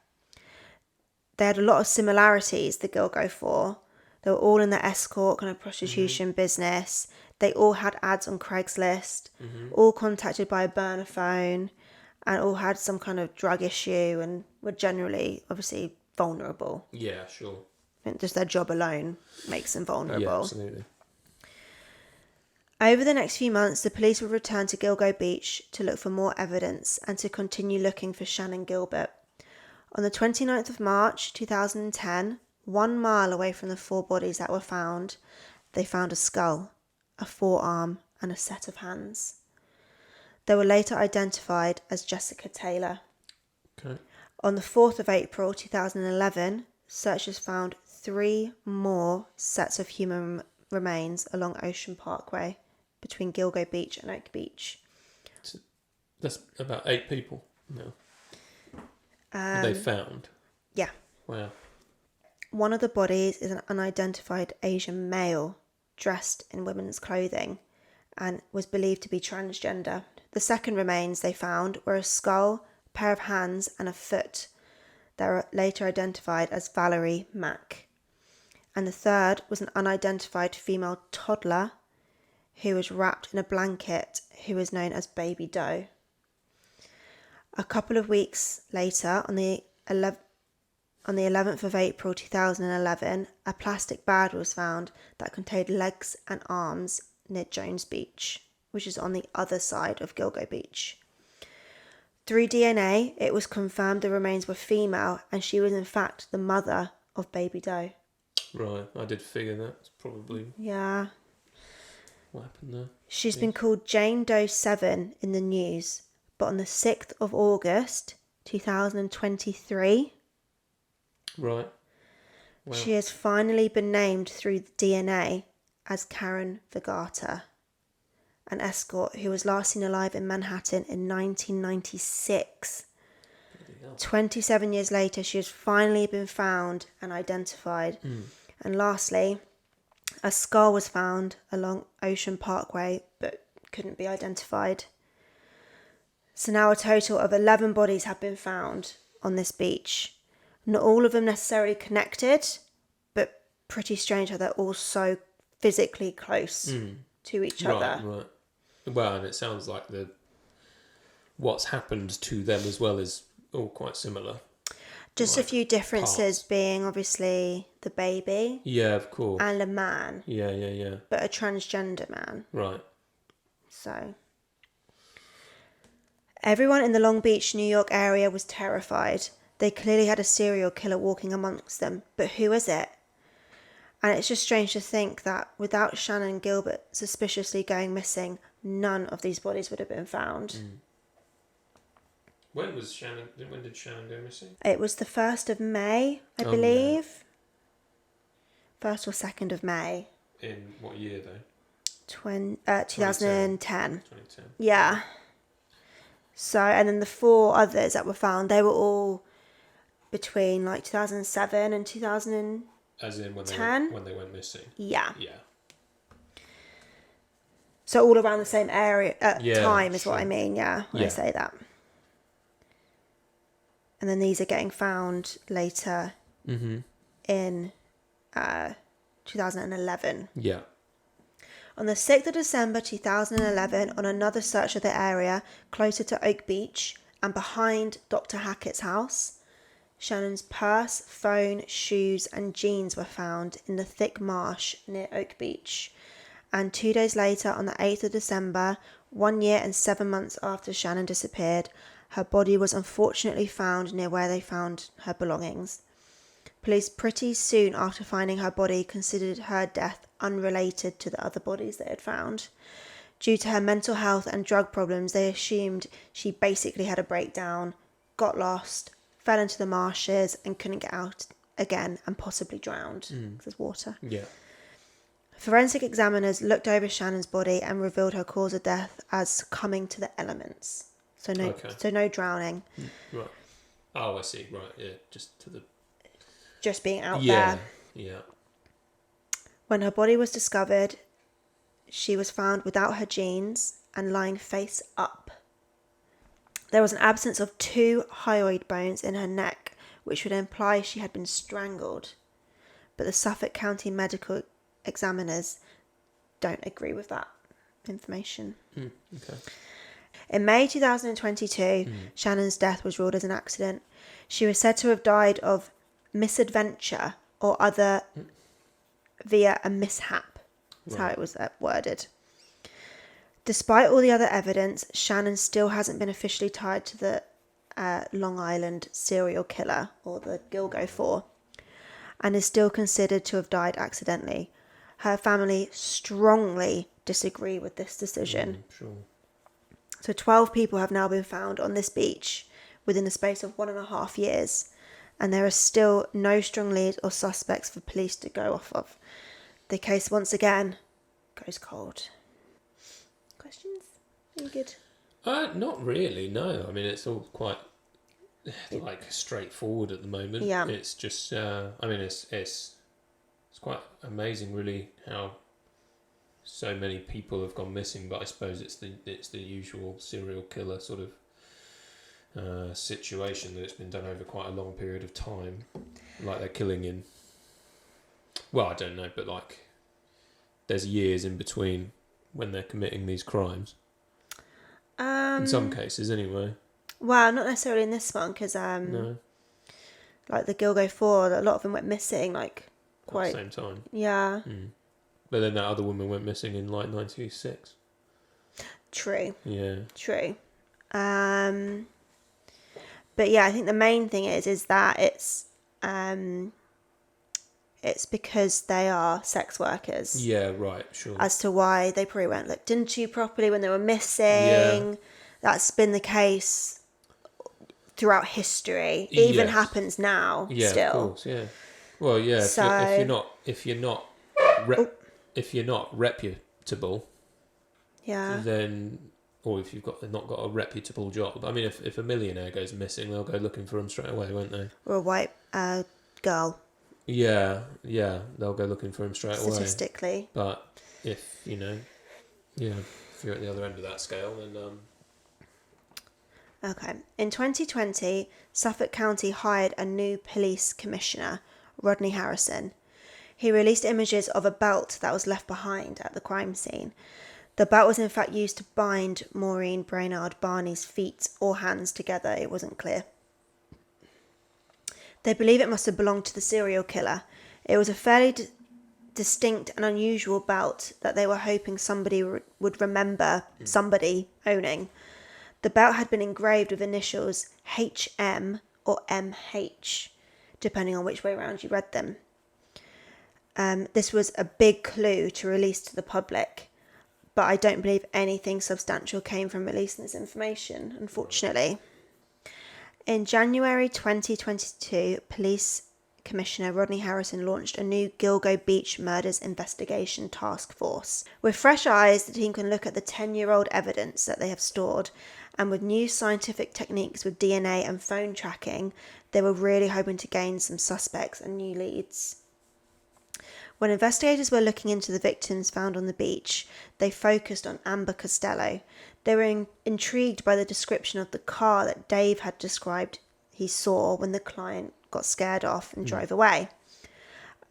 They had a lot of similarities, the Gilgo 4. They were all in the escort kind of prostitution business. They all had ads on Craigslist, all contacted by a burner phone, and all had some kind of drug issue and were generally, obviously, vulnerable. Yeah, sure. And just their job alone makes them vulnerable. Yeah, absolutely. Over the next few months, the police would return to Gilgo Beach to look for more evidence and to continue looking for Shannan Gilbert. On the 29th of March 2010, 1 mile away from the 4 bodies that were found, they found a skull, a forearm, and a set of hands. They were later identified as Jessica Taylor. Okay. On the 4th of April 2011, searchers found 3 more sets of human remains along Ocean Parkway between Gilgo Beach and Oak Beach. That's about 8 people now. They found. Yeah. Wow. One of the bodies is an unidentified Asian male dressed in women's clothing and was believed to be transgender. The second remains they found were a skull, a pair of hands, and a foot that were later identified as Valerie Mack. And the third was an unidentified female toddler who was wrapped in a blanket, who was known as Baby Doe. A couple of weeks later, on the 11th of April 2011, a plastic bag was found that contained legs and arms near Jones Beach, which is on the other side of Gilgo Beach. Through DNA, it was confirmed the remains were female and she was in fact the mother of Baby Doe. Right, I did figure that. It's probably Yeah. what happened there. She's been called Jane Doe 7 in the news, but on the 6th of August 2023, Right. Wow. she has finally been named through the DNA as Karen Vergata, an escort who was last seen alive in Manhattan in 1996. 27 years later, she has finally been found and identified. And lastly, a skull was found along Ocean Parkway but couldn't be identified. So now a total of 11 bodies have been found on this beach. Not all of them necessarily connected, but pretty strange how they're all so physically close to each other. Right. Well, and it sounds like what's happened to them as well is all quite similar. Just a few differences being obviously the baby. Yeah, of course. And a man. Yeah. But a transgender man. Right. So everyone in the Long Beach, New York area was terrified. They clearly had a serial killer walking amongst them, but who is it? And it's just strange to think that without Shannan Gilbert suspiciously going missing, none of these bodies would have been found. When did Shannan go missing? It was the 1st of May, I believe. 1st or 2nd of May. In what year though? 2010. 2010. Yeah. So, and then the 4 others that were found, they were all between like 2007 and 2010. As in when they went missing. Yeah. Yeah. So all around the same area time is sure. what I mean, yeah, when I say that. And then these are getting found later in 2011. Yeah. On the 6th of December 2011, on another search of the area closer to Oak Beach and behind Dr. Hackett's house, Shannan's purse, phone, shoes and jeans were found in the thick marsh near Oak Beach. And 2 days later, on the 8th of December, 1 year and 7 months after Shannan disappeared, her body was unfortunately found near where they found her belongings. Police pretty soon after finding her body considered her death unrelated to the other bodies they had found. Due to her mental health and drug problems, they assumed she basically had a breakdown, got lost, fell into the marshes and couldn't get out again and possibly drowned because there's water. Yeah. Forensic examiners looked over Shannan's body and revealed her cause of death as succumbing to the elements. So no drowning. Right. Oh, I see. Right, yeah, just to the... just being out Yeah, there. yeah. When her body was discovered, she was found without her jeans and lying face up. There was an absence of 2 hyoid bones in her neck, which would imply she had been strangled. But the Suffolk County medical examiners don't agree with that information. Okay. In May 2022, Shannan's death was ruled as an accident. She was said to have died of misadventure or other via a mishap. That's how it was worded. Despite all the other evidence, Shannan still hasn't been officially tied to the Long Island serial killer, or the Gilgo 4, and is still considered to have died accidentally. Her family strongly disagree with this decision. Sure. So 12 people have now been found on this beach within the space of 1.5 years, and there are still no strong leads or suspects for police to go off of. The case once again goes cold. Questions? Are you good? Not really, no. I mean, it's all quite straightforward at the moment. Yeah. It's just, I mean, it's quite amazing, really, how so many people have gone missing. But I suppose it's the usual serial killer sort of situation that it's been done over quite a long period of time. Like they're killing in. Well, I don't know, but like there's years in between when they're committing these crimes. In some cases, anyway. Well, not necessarily in this one, because No, like the Gilgo 4, a lot of them went missing, like quite. at the same time. Yeah, But then that other woman went missing in like 96. true, Yeah. true. But yeah, I think the main thing is that it's because they are sex workers. Yeah, right, sure. As to why they probably weren't looked into properly when they were missing. Yeah. That's been the case throughout history. It even Yes. happens now. Yeah, still. of course, yeah. Well, yeah, So- if you're not reputable, Yeah. then, or if you've not got a reputable job. I mean, if a millionaire goes missing, they'll go looking for him straight away, won't they? Or a white girl, Yeah, they'll go looking for him straight away. statistically. But if if you're at the other end of that scale, then Okay. In 2020, Suffolk County hired a new police commissioner, Rodney Harrison. He released images of a belt that was left behind at the crime scene. The belt was in fact used to bind Maureen Brainard Barney's feet or hands together. It wasn't clear. They believe it must have belonged to the serial killer. It was a fairly distinct and unusual belt that they were hoping somebody would remember somebody owning. The belt had been engraved with initials HM or MH, depending on which way around you read them. This was a big clue to release to the public, but I don't believe anything substantial came from releasing this information, unfortunately. In January 2022, Police Commissioner Rodney Harrison launched a new Gilgo Beach Murders investigation task force. With fresh eyes, the team can look at the 10-year-old evidence that they have stored, and with new scientific techniques with DNA and phone tracking, they were really hoping to gain some suspects and new leads. When investigators were looking into the victims found on the beach, they focused on Amber Costello. They were intrigued by the description of the car that Dave had described he saw when the client got scared off and drove away.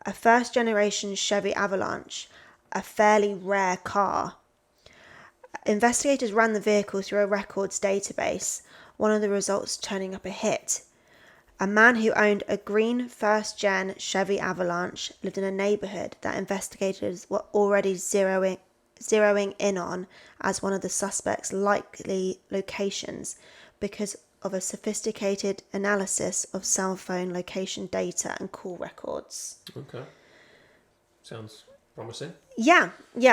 A first-generation Chevy Avalanche, a fairly rare car. Investigators ran the vehicle through a records database, one of the results turning up a hit. A man who owned a green first-gen Chevy Avalanche lived in a neighbourhood that investigators were already zeroing in on as one of the suspect's likely locations because of a sophisticated analysis of cell phone location data and call records. okay, sounds promising. Yeah.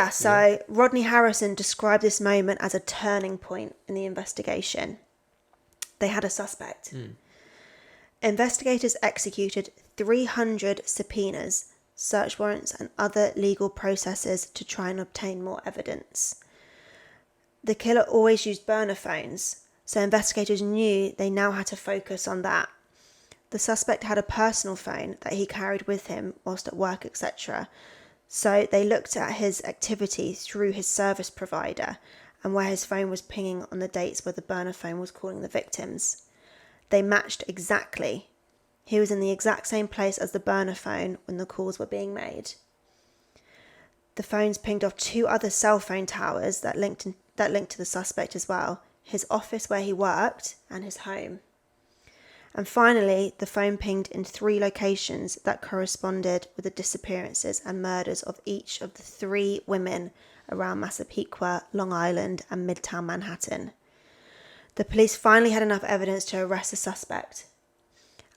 So Rodney Harrison described this moment as a turning point in the investigation. They had a suspect. Investigators executed 300 subpoenas, search warrants and other legal processes to try and obtain more evidence. The killer always used burner phones, so investigators knew they now had to focus on that the suspect had a personal phone that he carried with him whilst at work, etc. So they looked at his activity through his service provider and where his phone was pinging on the dates where the burner phone was calling the victims. They matched exactly. He was in the exact same place as the burner phone when the calls were being made. The phones pinged off 2 other cell phone towers that linked to the suspect as well, his office where he worked and his home. And finally, the phone pinged in 3 locations that corresponded with the disappearances and murders of each of the 3 women around Massapequa, Long Island and Midtown Manhattan. The police finally had enough evidence to arrest the suspect.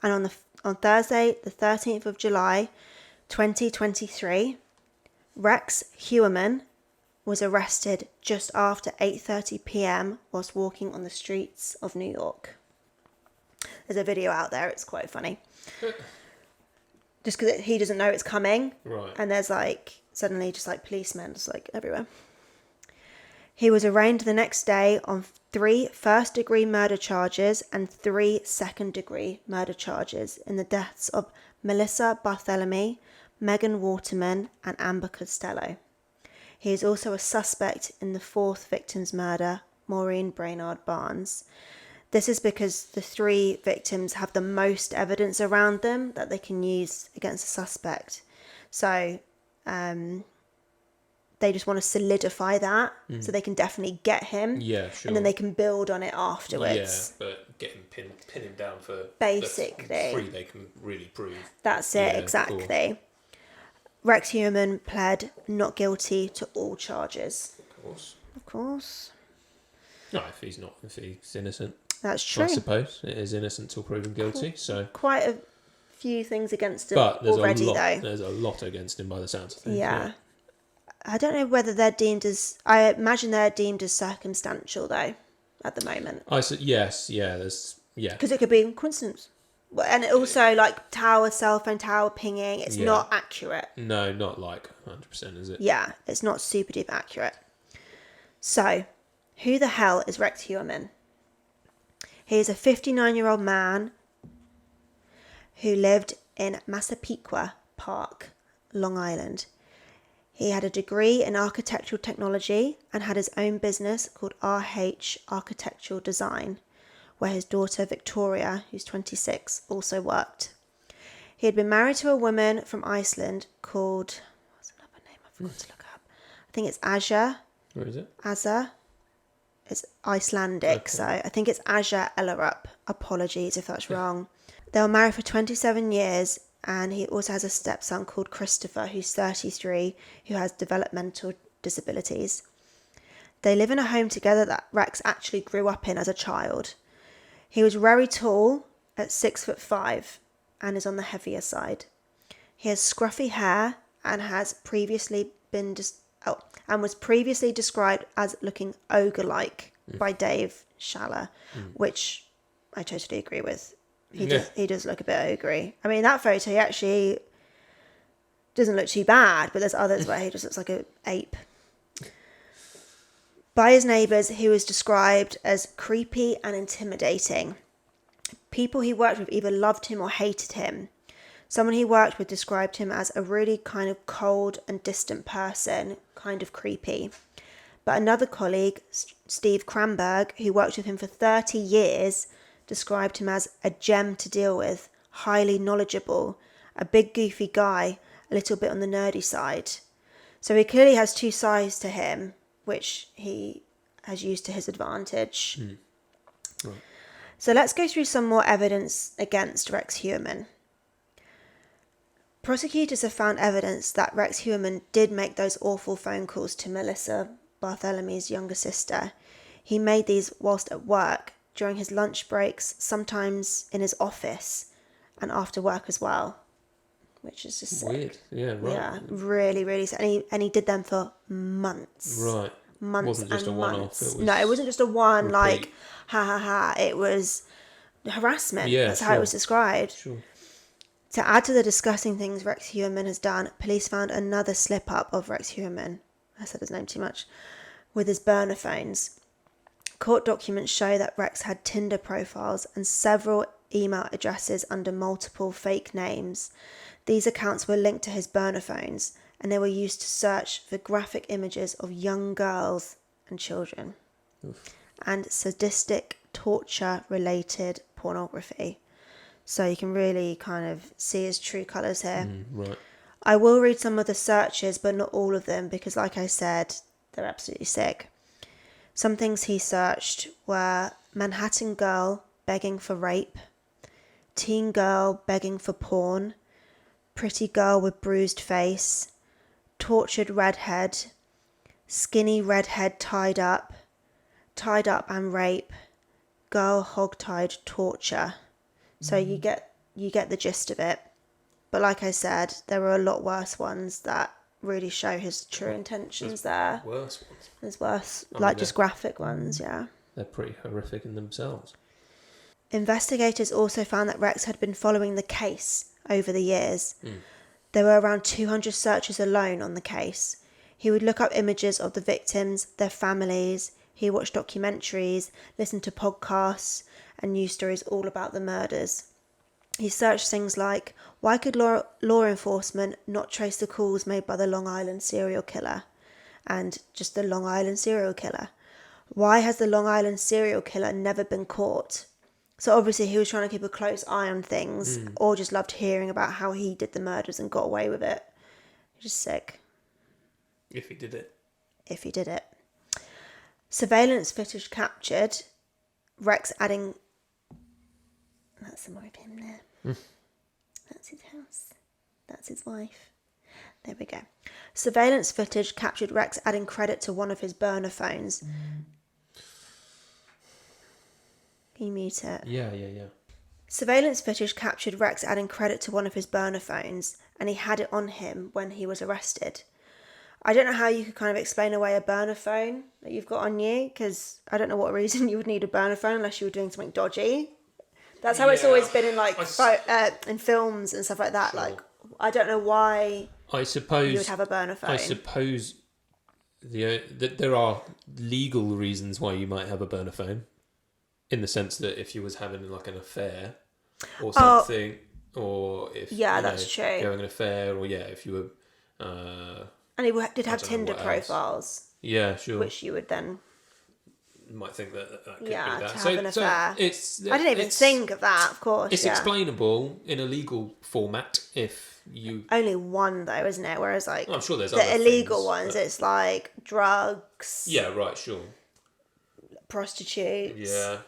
And on Thursday, the 13th of July, 2023, Rex Heuerman was arrested just after 8:30 p.m. whilst walking on the streets of New York. There's a video out there, it's quite funny. Just because he doesn't know it's coming. Right. And there's suddenly just policemen just everywhere. He was arraigned the next day on 3 first-degree murder charges and 3 second-degree murder charges in the deaths of Melissa Barthelemy, Megan Waterman and Amber Costello. He is also a suspect in the 4th victim's murder, Maureen Brainard Barnes. This is because the 3 victims have the most evidence around them that they can use against the suspect. So they just want to solidify that so they can definitely get him. Yeah, sure. And then they can build on it afterwards. Yeah, but get him pin him down for basically the 3 they can really prove. That's it, Yeah, exactly. cool. Rex Heuerman pled not guilty to all charges. Of course. Of course. No, if he's innocent. That's true. I suppose it is innocent till proven guilty. So quite a few things against him but there's already, though. There's a lot against him by the sounds of things. Yeah. I don't know whether they're deemed as... I imagine they're deemed as circumstantial, though, at the moment. I said yes. Yeah. Because it could be coincidence. And also, cell phone tower pinging, it's not accurate. No, not 100%, is it? Yeah, it's not super duper accurate. So, who the hell is Rex Heuerman? He is a 59-year-old man who lived in Massapequa Park, Long Island. He had a degree in architectural technology and had his own business called RH Architectural Design, where his daughter Victoria, who's 26, also worked. He had been married to a woman from Iceland called... What's another name? I forgot to look up. I think it's Aja. Where is it? Aza. It's Icelandic, Okay. so I think it's Aja Ellerup. Apologies if that's wrong. They were married for 27 years, and he also has a stepson called Christopher, who's 33, who has developmental disabilities. They live in a home together that Rex actually grew up in as a child. He was very tall, at 6'5", and is on the heavier side. He has scruffy hair and has previously been was previously described as looking ogre-like by Dave Schaller, which I totally agree with. He does look a bit ogre-y. I mean, that photo, he actually doesn't look too bad, but there's others where he just looks like an ape. By his neighbours, he was described as creepy and intimidating. People he worked with either loved him or hated him. Someone he worked with described him as a really kind of cold and distant person, kind of creepy. But another colleague, Steve Kramberg, who worked with him for 30 years, described him as a gem to deal with, highly knowledgeable, a big goofy guy, a little bit on the nerdy side. So he clearly has 2 sides to him, which he has used to his advantage. Right. So let's go through some more evidence against Rex Heuerman. Prosecutors have found evidence that Rex Heuerman did make those awful phone calls to Melissa Barthelmy's younger sister. He made these whilst at work, during his lunch breaks, sometimes in his office, and after work as well, which is just weird. sick. Yeah, right. Yeah, really, really sick. And he did them for months. Right. Months Wasn't just and a one-off, months. it was No, it wasn't just a one, repeat. like, ha ha ha. It was harassment. Yeah, That's how it was described. Sure. To add to the disgusting things Rex Heuerman has done, police found another slip-up of Rex Heuerman, I said his name too much, with his burner phones. Court documents show that Rex had Tinder profiles and several email addresses under multiple fake names. These accounts were linked to his burner phones, and they were used to search for graphic images of young girls and children. Oof. And sadistic torture-related pornography. So you can really kind of see his true colours here. Right. I will read some of the searches, but not all of them, because like I said, they're absolutely sick. Some things he searched were Manhattan girl begging for rape, teen girl begging for porn, pretty girl with bruised face, tortured redhead, skinny redhead tied up and rape, girl hogtied torture. So you get the gist of it. But like I said, there were a lot worse ones that really show his true intentions there. Worse ones. There's worse, I like mean, just graphic ones, yeah. They're pretty horrific in themselves. Investigators also found that Rex had been following the case over the years. There were around 200 searches alone on the case. He would look up images of the victims, their families. He watched documentaries, listened to podcasts, and news stories all about the murders. He searched things like, why could law enforcement not trace the calls made by the Long Island serial killer? And just the Long Island serial killer. Why has the Long Island serial killer never been caught? So obviously he was trying to keep a close eye on things, or just loved hearing about how he did the murders and got away with it. Just sick. If he did it. If he did it. Surveillance footage captured Rex adding... That's some more of him there. That's his house. That's his wife. There we go. Surveillance footage captured Rex adding credit to one of his burner phones. Can you mute it? Yeah. Surveillance footage captured Rex adding credit to one of his burner phones, and he had it on him when he was arrested. I don't know how you could kind of explain away a burner phone that you've got on you, because I don't know what reason you would need a burner phone unless you were doing something dodgy. That's how it's always been in like in films and stuff like that. Sure. Like, I don't know why I suppose you would have a burner phone. I suppose that there are legal reasons why you might have a burner phone, in the sense that if you was having like an affair or something, or if that's true. you're having an affair, or if you were. And he did have don't know Tinder what else. profiles, Yeah, sure. which you would then You might think that could be to that. have an affair. It's I didn't even think of that. Of course, It's explainable in a legal format if you. Only one though, isn't it? Whereas like I'm sure there's the other illegal things, ones, but- it's like drugs, Yeah, right, sure. prostitutes, Yeah,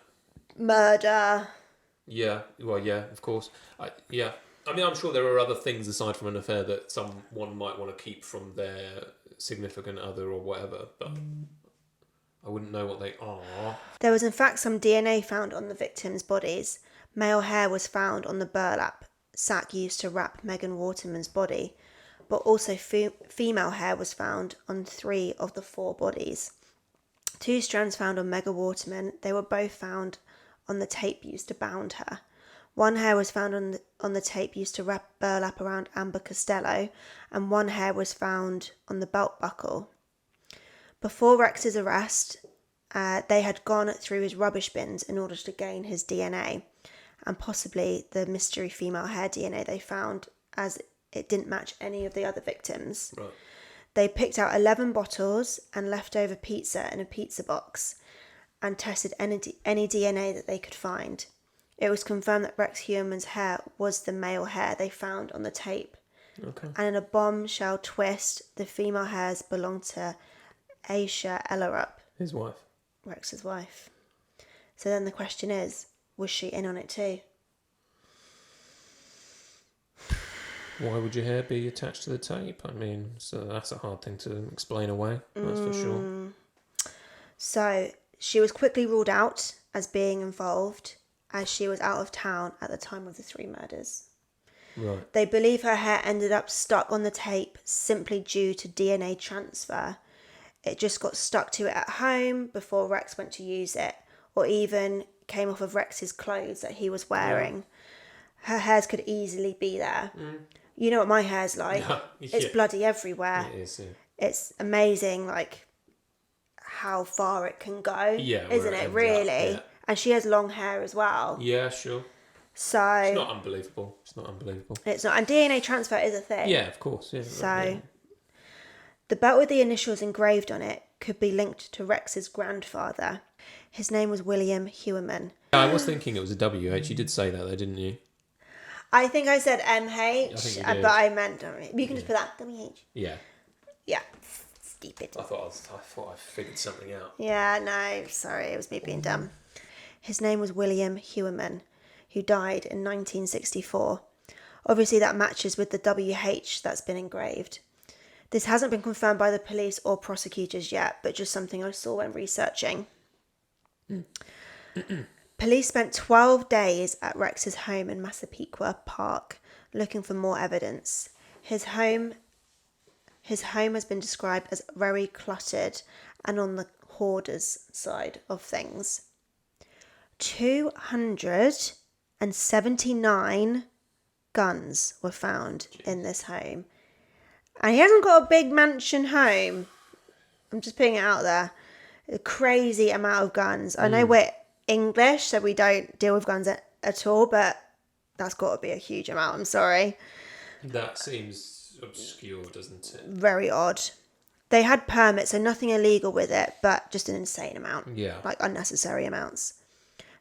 murder. yeah. Well, yeah, of course. I mean, I'm sure there are other things aside from an affair that someone might want to keep from their significant other or whatever, but I wouldn't know what they are. There was in fact some DNA found on the victims' bodies. Male hair was found on the burlap sack used to wrap Megan Waterman's body, but also female hair was found on 3 of the 4 bodies. 2 strands found on Megan Waterman. They were both found on the tape used to bound her. 1 hair was found on the tape used to wrap burlap around Amber Costello, and 1 hair was found on the belt buckle. Before Rex's arrest, they had gone through his rubbish bins in order to gain his DNA, and possibly the mystery female hair DNA they found, as it didn't match any of the other victims. Right. They picked out 11 bottles and leftover pizza in a pizza box and tested any DNA that they could find. It was confirmed that Rex Heuerman's hair was the male hair they found on the tape. Okay. And in a bombshell twist, the female hairs belonged to Aisha Ellerup, His wife. Rex's wife. So then the question is, was she in on it too? Why would your hair be attached to the tape? I mean, so that's a hard thing to explain away, that's for sure. So she was quickly ruled out as being involved, as she was out of town at the time of the 3 murders. Right. They believe her hair ended up stuck on the tape simply due to DNA transfer. It just got stuck to it at home before Rex went to use it, or even came off of Rex's clothes that he was wearing. Her hairs could easily be there. You know what my hair's like. It's bloody everywhere. It is, yeah. It's amazing, like, how far it can go, Yeah, isn't where it it, ends really? up, yeah. And she has long hair as well. Yeah, sure. So It's not unbelievable. It's not, and DNA transfer is a thing. Yeah, of course. Yeah. So yeah. the belt with the initials engraved on it could be linked to Rex's grandfather. His name was William Heuerman. I was thinking it was a WH. You did say that, though, didn't you? I think I said I MH, think you but did. I meant you can just put that WH. Yeah. Yeah, stupid. I thought I figured something out. Yeah, no, sorry, it was me being dumb. His name was William Heuerman, who died in 1964. Obviously, that matches with the WH that's been engraved. This hasn't been confirmed by the police or prosecutors yet, but just something I saw when researching. Police spent 12 days at Rex's home in Massapequa Park looking for more evidence. His home has been described as very cluttered and on the hoarders side of things. 279 guns were found in this home. And he hasn't got a big mansion home. I'm just putting it out there. A crazy amount of guns. I know we're English, so we don't deal with guns at all, but that's got to be a huge amount. I'm sorry. That seems obscure, doesn't it? Very odd. They had permits, so nothing illegal with it, but just an insane amount. Yeah. Like unnecessary amounts.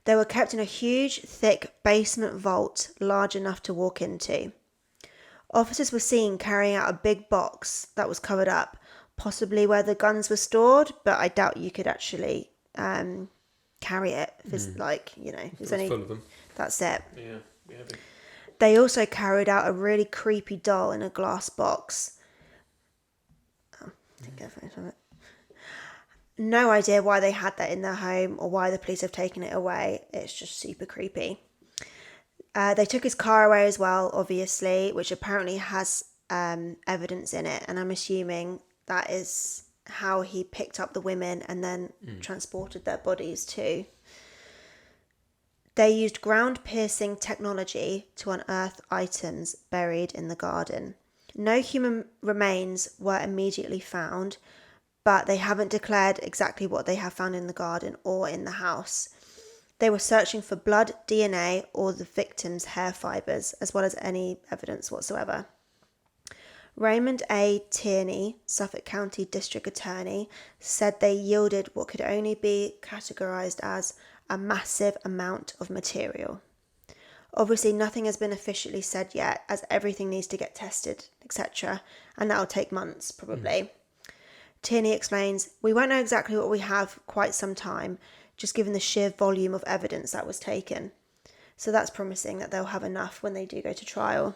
They were kept in a huge, thick basement vault, large enough to walk into. Officers were seen carrying out a big box that was covered up, possibly where the guns were stored, but I doubt you could actually carry it. If it's there's only full of them. That's it. Yeah. They also carried out a really creepy doll in a glass box. No idea why they had that in their home or why the police have taken it away. It's just super creepy. They took his car away as well, obviously, which apparently has evidence in it. And I'm assuming that is how he picked up the women and then transported their bodies too. They used ground-piercing technology to unearth items buried in the garden. No human remains were immediately found, but they haven't declared exactly what they have found in the garden or in the house. They were searching for blood, DNA, or the victim's hair fibres, as well as any evidence whatsoever. Raymond A. Tierney, Suffolk County District Attorney, said they yielded what could only be categorised as a massive amount of material. Obviously, nothing has been officially said yet, as everything needs to get tested, etc., and that'll take months, probably. Tierney explains, "We won't know exactly what we have quite some time, just given the sheer volume of evidence that was taken. So that's promising that they'll have enough when they do go to trial."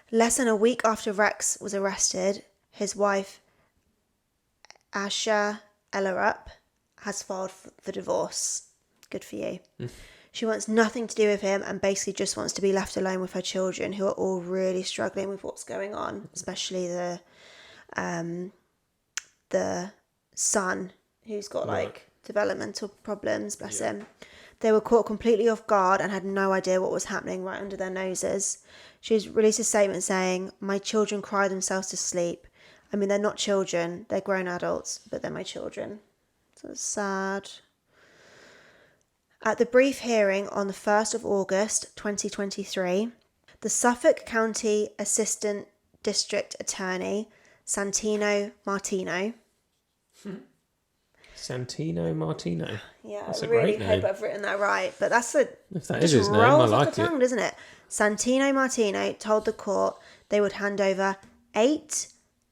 Less than a week after Rex was arrested, his wife, Asha Ellerup, has filed for divorce. Good for you. She wants nothing to do with him and basically just wants to be left alone with her children, who are all really struggling with what's going on, especially the son, who's got developmental problems, bless him. They were caught completely off guard and had no idea what was happening right under their noses. She's released a statement saying, "My children cry themselves to sleep. I mean, they're not children, they're grown adults, but they're my children." So it's sad. At the brief hearing on the 1st of August 2023, the Suffolk County Assistant District Attorney, Santino Martino. Santino Martino. Yeah, That's I a really great hope name. I've written that right, but that's If that is his name, I rolls like off the it. tongue, doesn't it? Santino Martino told the court they would hand over 8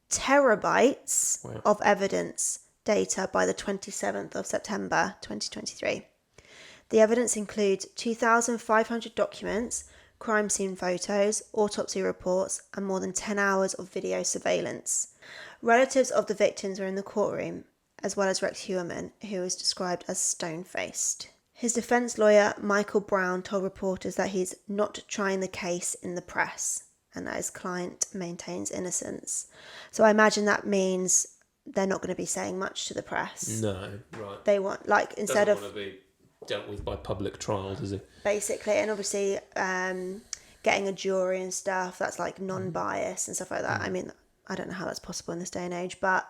terabytes of evidence data by the 27th of September 2023. The evidence includes 2,500 documents, crime scene photos, autopsy reports, and more than 10 hours of video surveillance. Relatives of the victims were in the courtroom, as well as Rex Heuerman, who was described as stone-faced. His defence lawyer, Michael Brown, told reporters that he's not trying the case in the press and that his client maintains innocence. So I imagine that means they're not going to be saying much to the press. No, right. They want, instead Doesn't of... want to be dealt with by public trial, does he? Basically, and obviously getting a jury and stuff, that's non-biased and stuff like that. I mean, I don't know how that's possible in this day and age, but...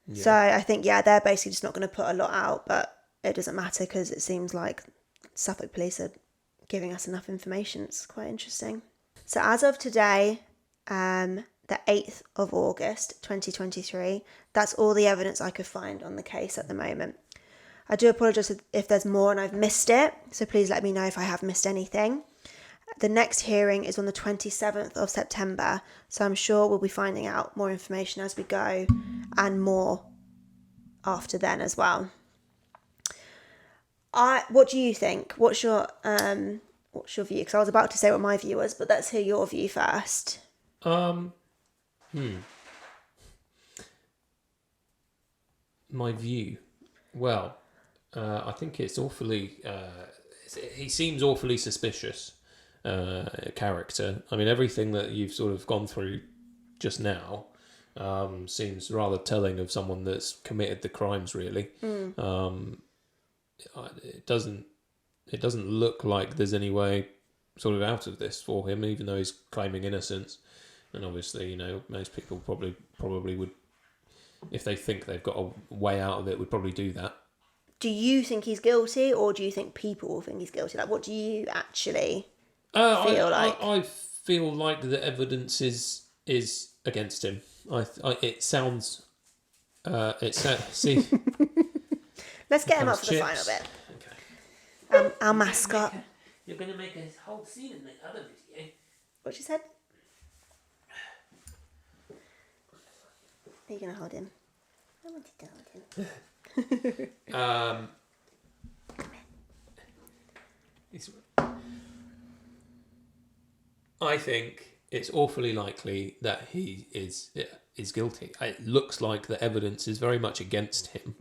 Yeah. So I think, they're basically just not going to put a lot out, but it doesn't matter because it seems like Suffolk police are giving us enough information. It's quite interesting. So as of today, the 8th of August 2023, that's all the evidence I could find on the case at the moment. I do apologise if there's more and I've missed it, so please let me know if I have missed anything. The next hearing is on the 27th of September, so I'm sure we'll be finding out more information as we go and more after then as well. What do you think? What's your view? Because I was about to say what my view was, but let's hear your view first. My view. Well, I think it's awfully. He seems awfully suspicious. Character. I mean, everything that you've sort of gone through just now seems rather telling of someone that's committed the crimes. Really, it doesn't look like there's any way sort of out of this for him, even though he's claiming innocence. And obviously, you know, most people probably would, if they think they've got a way out of it, would probably do that. Do you think he's guilty, or do you think people will think he's guilty? Like, what do you actually feel like? I feel like the evidence is against him. It sounds. See. Let's get him up for the final bit. Okay. Our mascot. You're going to make a whole scene in the other video. What she said? Are you going to hold him? I wanted to hold him. I think it's awfully likely that he is guilty. It looks like the evidence is very much against him.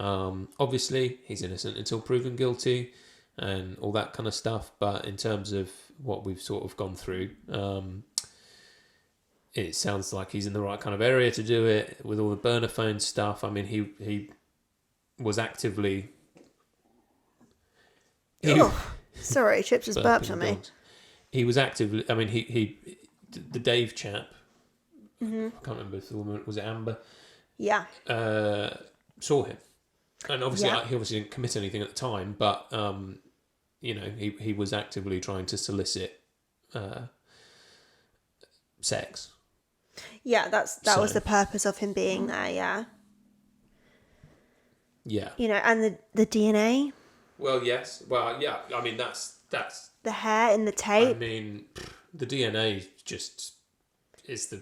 Obviously, he's innocent until proven guilty and all that kind of stuff. But in terms of what we've sort of gone through, it sounds like he's in the right kind of area to do it with all the burner phone stuff. I mean, he was actively... Sorry, Chips just burped on me. Dogs. He was actively... I mean, the Dave chap, I can't remember if the woman... Was it Amber? Yeah. Saw him. And obviously, Yeah. he obviously didn't commit anything at the time, but, you know, he was actively trying to solicit sex. Yeah, that was the purpose of him being there, yeah. Yeah. You know, and the DNA. Well, yes. Well, yeah. I mean, that's the hair in the tape. I mean, the DNA just is the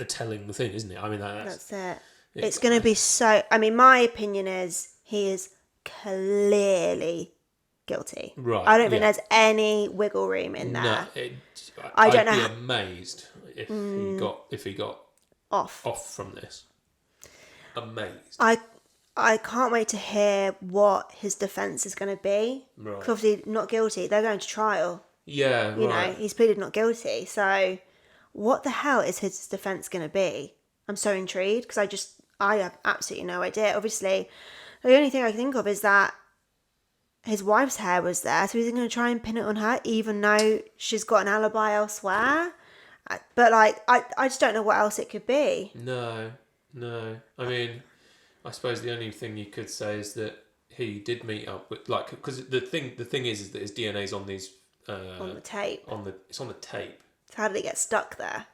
telling thing, isn't it? I mean, that's it. It's going to be so... I mean, my opinion is he is clearly guilty. Right. I don't think there's any wiggle room in there. No, I don't I'd know. be amazed if he got off from this. Amazed. I can't wait to hear what his defence is going to be. Right. 'Cause obviously not guilty. They're going to trial. Yeah, You right. know, he's pleaded not guilty. So what the hell is his defence going to be? I'm so intrigued because I have absolutely no idea. Obviously, the only thing I can think of is that his wife's hair was there. So he's going to try and pin it on her even though she's got an alibi elsewhere. But like, I just don't know what else it could be. No. I mean, I suppose the only thing you could say is that he did meet up with, like, because the thing is that his DNA's on these On the tape. It's on the tape. So how did it get stuck there?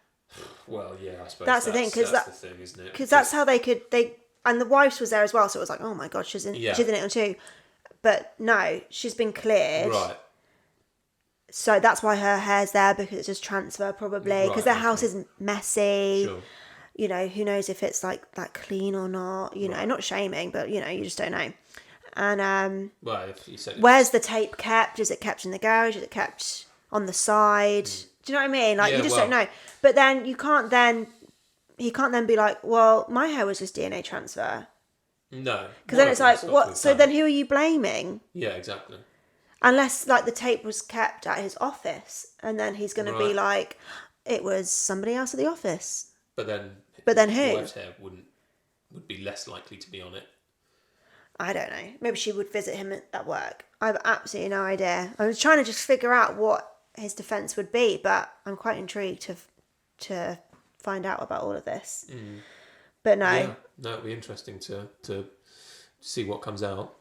Well, yeah, I suppose That's the thing, 'cause that's the thing, isn't it? Because that's how and the wife's was there as well, so it was like, oh my god, she's in it on too. But no, she's been cleared. Right. So that's why her hair's there, because it's just transfer probably, because their house is messy. Sure. You know, who knows if it's like that clean or not, you know, not shaming, but you know, you just don't know. And Well, if you said where's the tape kept? Is it kept in the garage? Is it kept on the side? Do you know what I mean? Like, Yeah, you just don't know. But then he can't then be like, well, my hair was just DNA transfer. No. Because then it's like, what? So then who are you blaming? Yeah, exactly. Unless like the tape was kept at his office, and then he's going to be like, it was somebody else at the office. But then who? His wife's hair would be less likely to be on it. I don't know. Maybe she would visit him at work. I have absolutely no idea. I was trying to just figure out what his defence would be, but I'm quite intrigued to find out about all of this. But no. Yeah, no, it'd be interesting to see what comes out.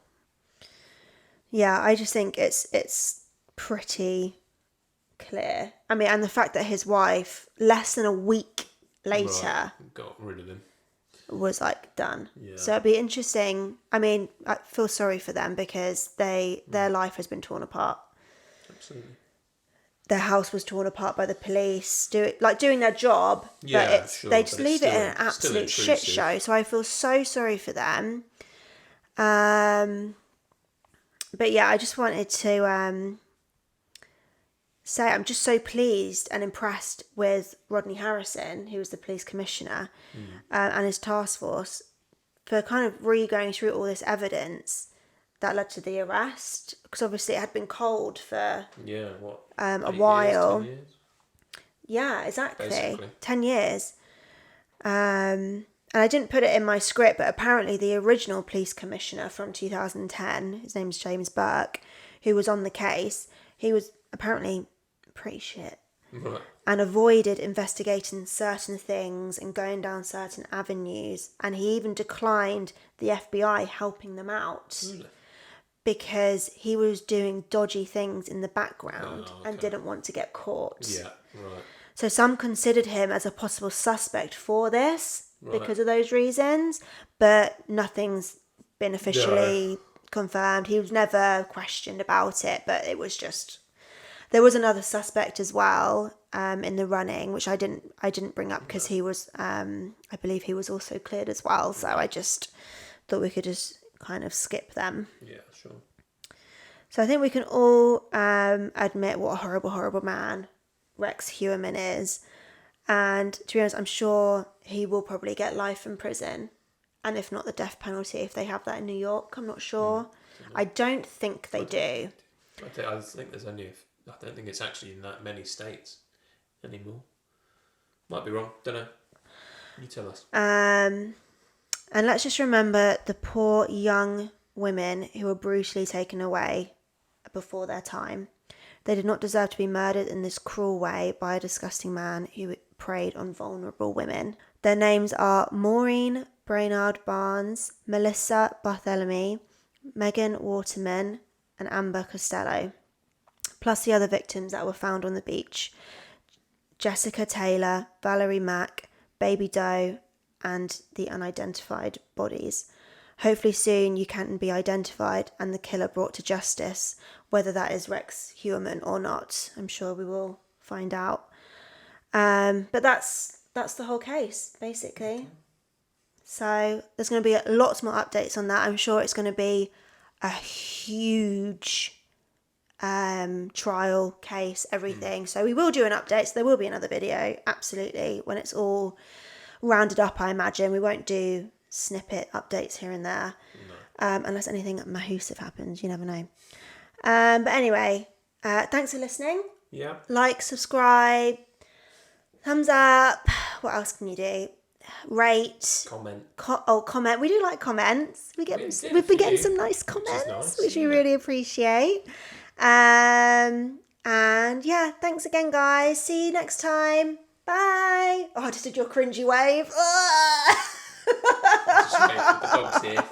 Yeah, I just think it's pretty clear. I mean, and the fact that his wife, less than a week later, Right. Got rid of him. was like done. Yeah. So it'd be interesting. I mean, I feel sorry for them because their life has been torn apart. Absolutely. Their house was torn apart by the police, doing their job, Yeah, but sure, they but just it's leave it in still- an still absolute shit intrusive. show. So I feel so sorry for them. But yeah, I just wanted to say I'm just so pleased and impressed with Rodney Harrison, who was the police commissioner, and his task force for kind of going through all this evidence that led to the arrest. Because obviously it had been cold for Yeah, what? a 8 while. Years, 10 years? Yeah, exactly. Basically. 10 years. And I didn't put it in my script, but apparently the original police commissioner from 2010, his name's James Burke, who was on the case, he was apparently pretty shit Right. and avoided investigating certain things and going down certain avenues. And he even declined the FBI helping them out Really? because he was doing dodgy things in the background Oh, and okay. didn't want to get caught. Yeah, right. So some considered him as a possible suspect for this Right. because of those reasons, but nothing's been officially confirmed. He was never questioned about it, but it was just there was another suspect as well in the running, which I didn't bring up because he was I believe he was also cleared as well. So I just thought we could just kind of skip them. Yeah, sure. So I think we can all admit what a horrible, horrible man Rex Heuerman is. And to be honest, I'm sure he will probably get life in prison. And if not, the death penalty, if they have that in New York. I'm not sure. I don't think they do. I think there's only... I don't think it's actually in that many states anymore. Might be wrong. Don't know. You tell us. And let's just remember the poor young women who were brutally taken away before their time. They did not deserve to be murdered in this cruel way by a disgusting man who preyed on vulnerable women. Their names are Maureen Brainard Barnes, Melissa Barthélemy, Megan Waterman, and Amber Costello, plus the other victims that were found on the beach: Jessica Taylor, Valerie Mack, Baby Doe, and the unidentified bodies. Hopefully soon you can be identified and the killer brought to justice, whether that is Rex Heuerman or not. I'm sure we will find out. But that's the whole case, basically. So there's going to be lots more updates on that. I'm sure it's going to be a huge trial case, everything. So we will do an update. So there will be another video, absolutely, when it's all rounded up, I imagine. We won't do snippet updates here and there, unless anything mahoosive happens. You never know. But anyway, thanks for listening. Yeah. Like, subscribe, thumbs up. What else can you do? Rate. Comment. Comment. We do like comments. We've a been getting few, some nice which is comments, nice, which we yeah. really appreciate. And yeah, thanks again, guys. See you next time. Bye. Oh, I just did your cringy wave. Just wait for the dogs here.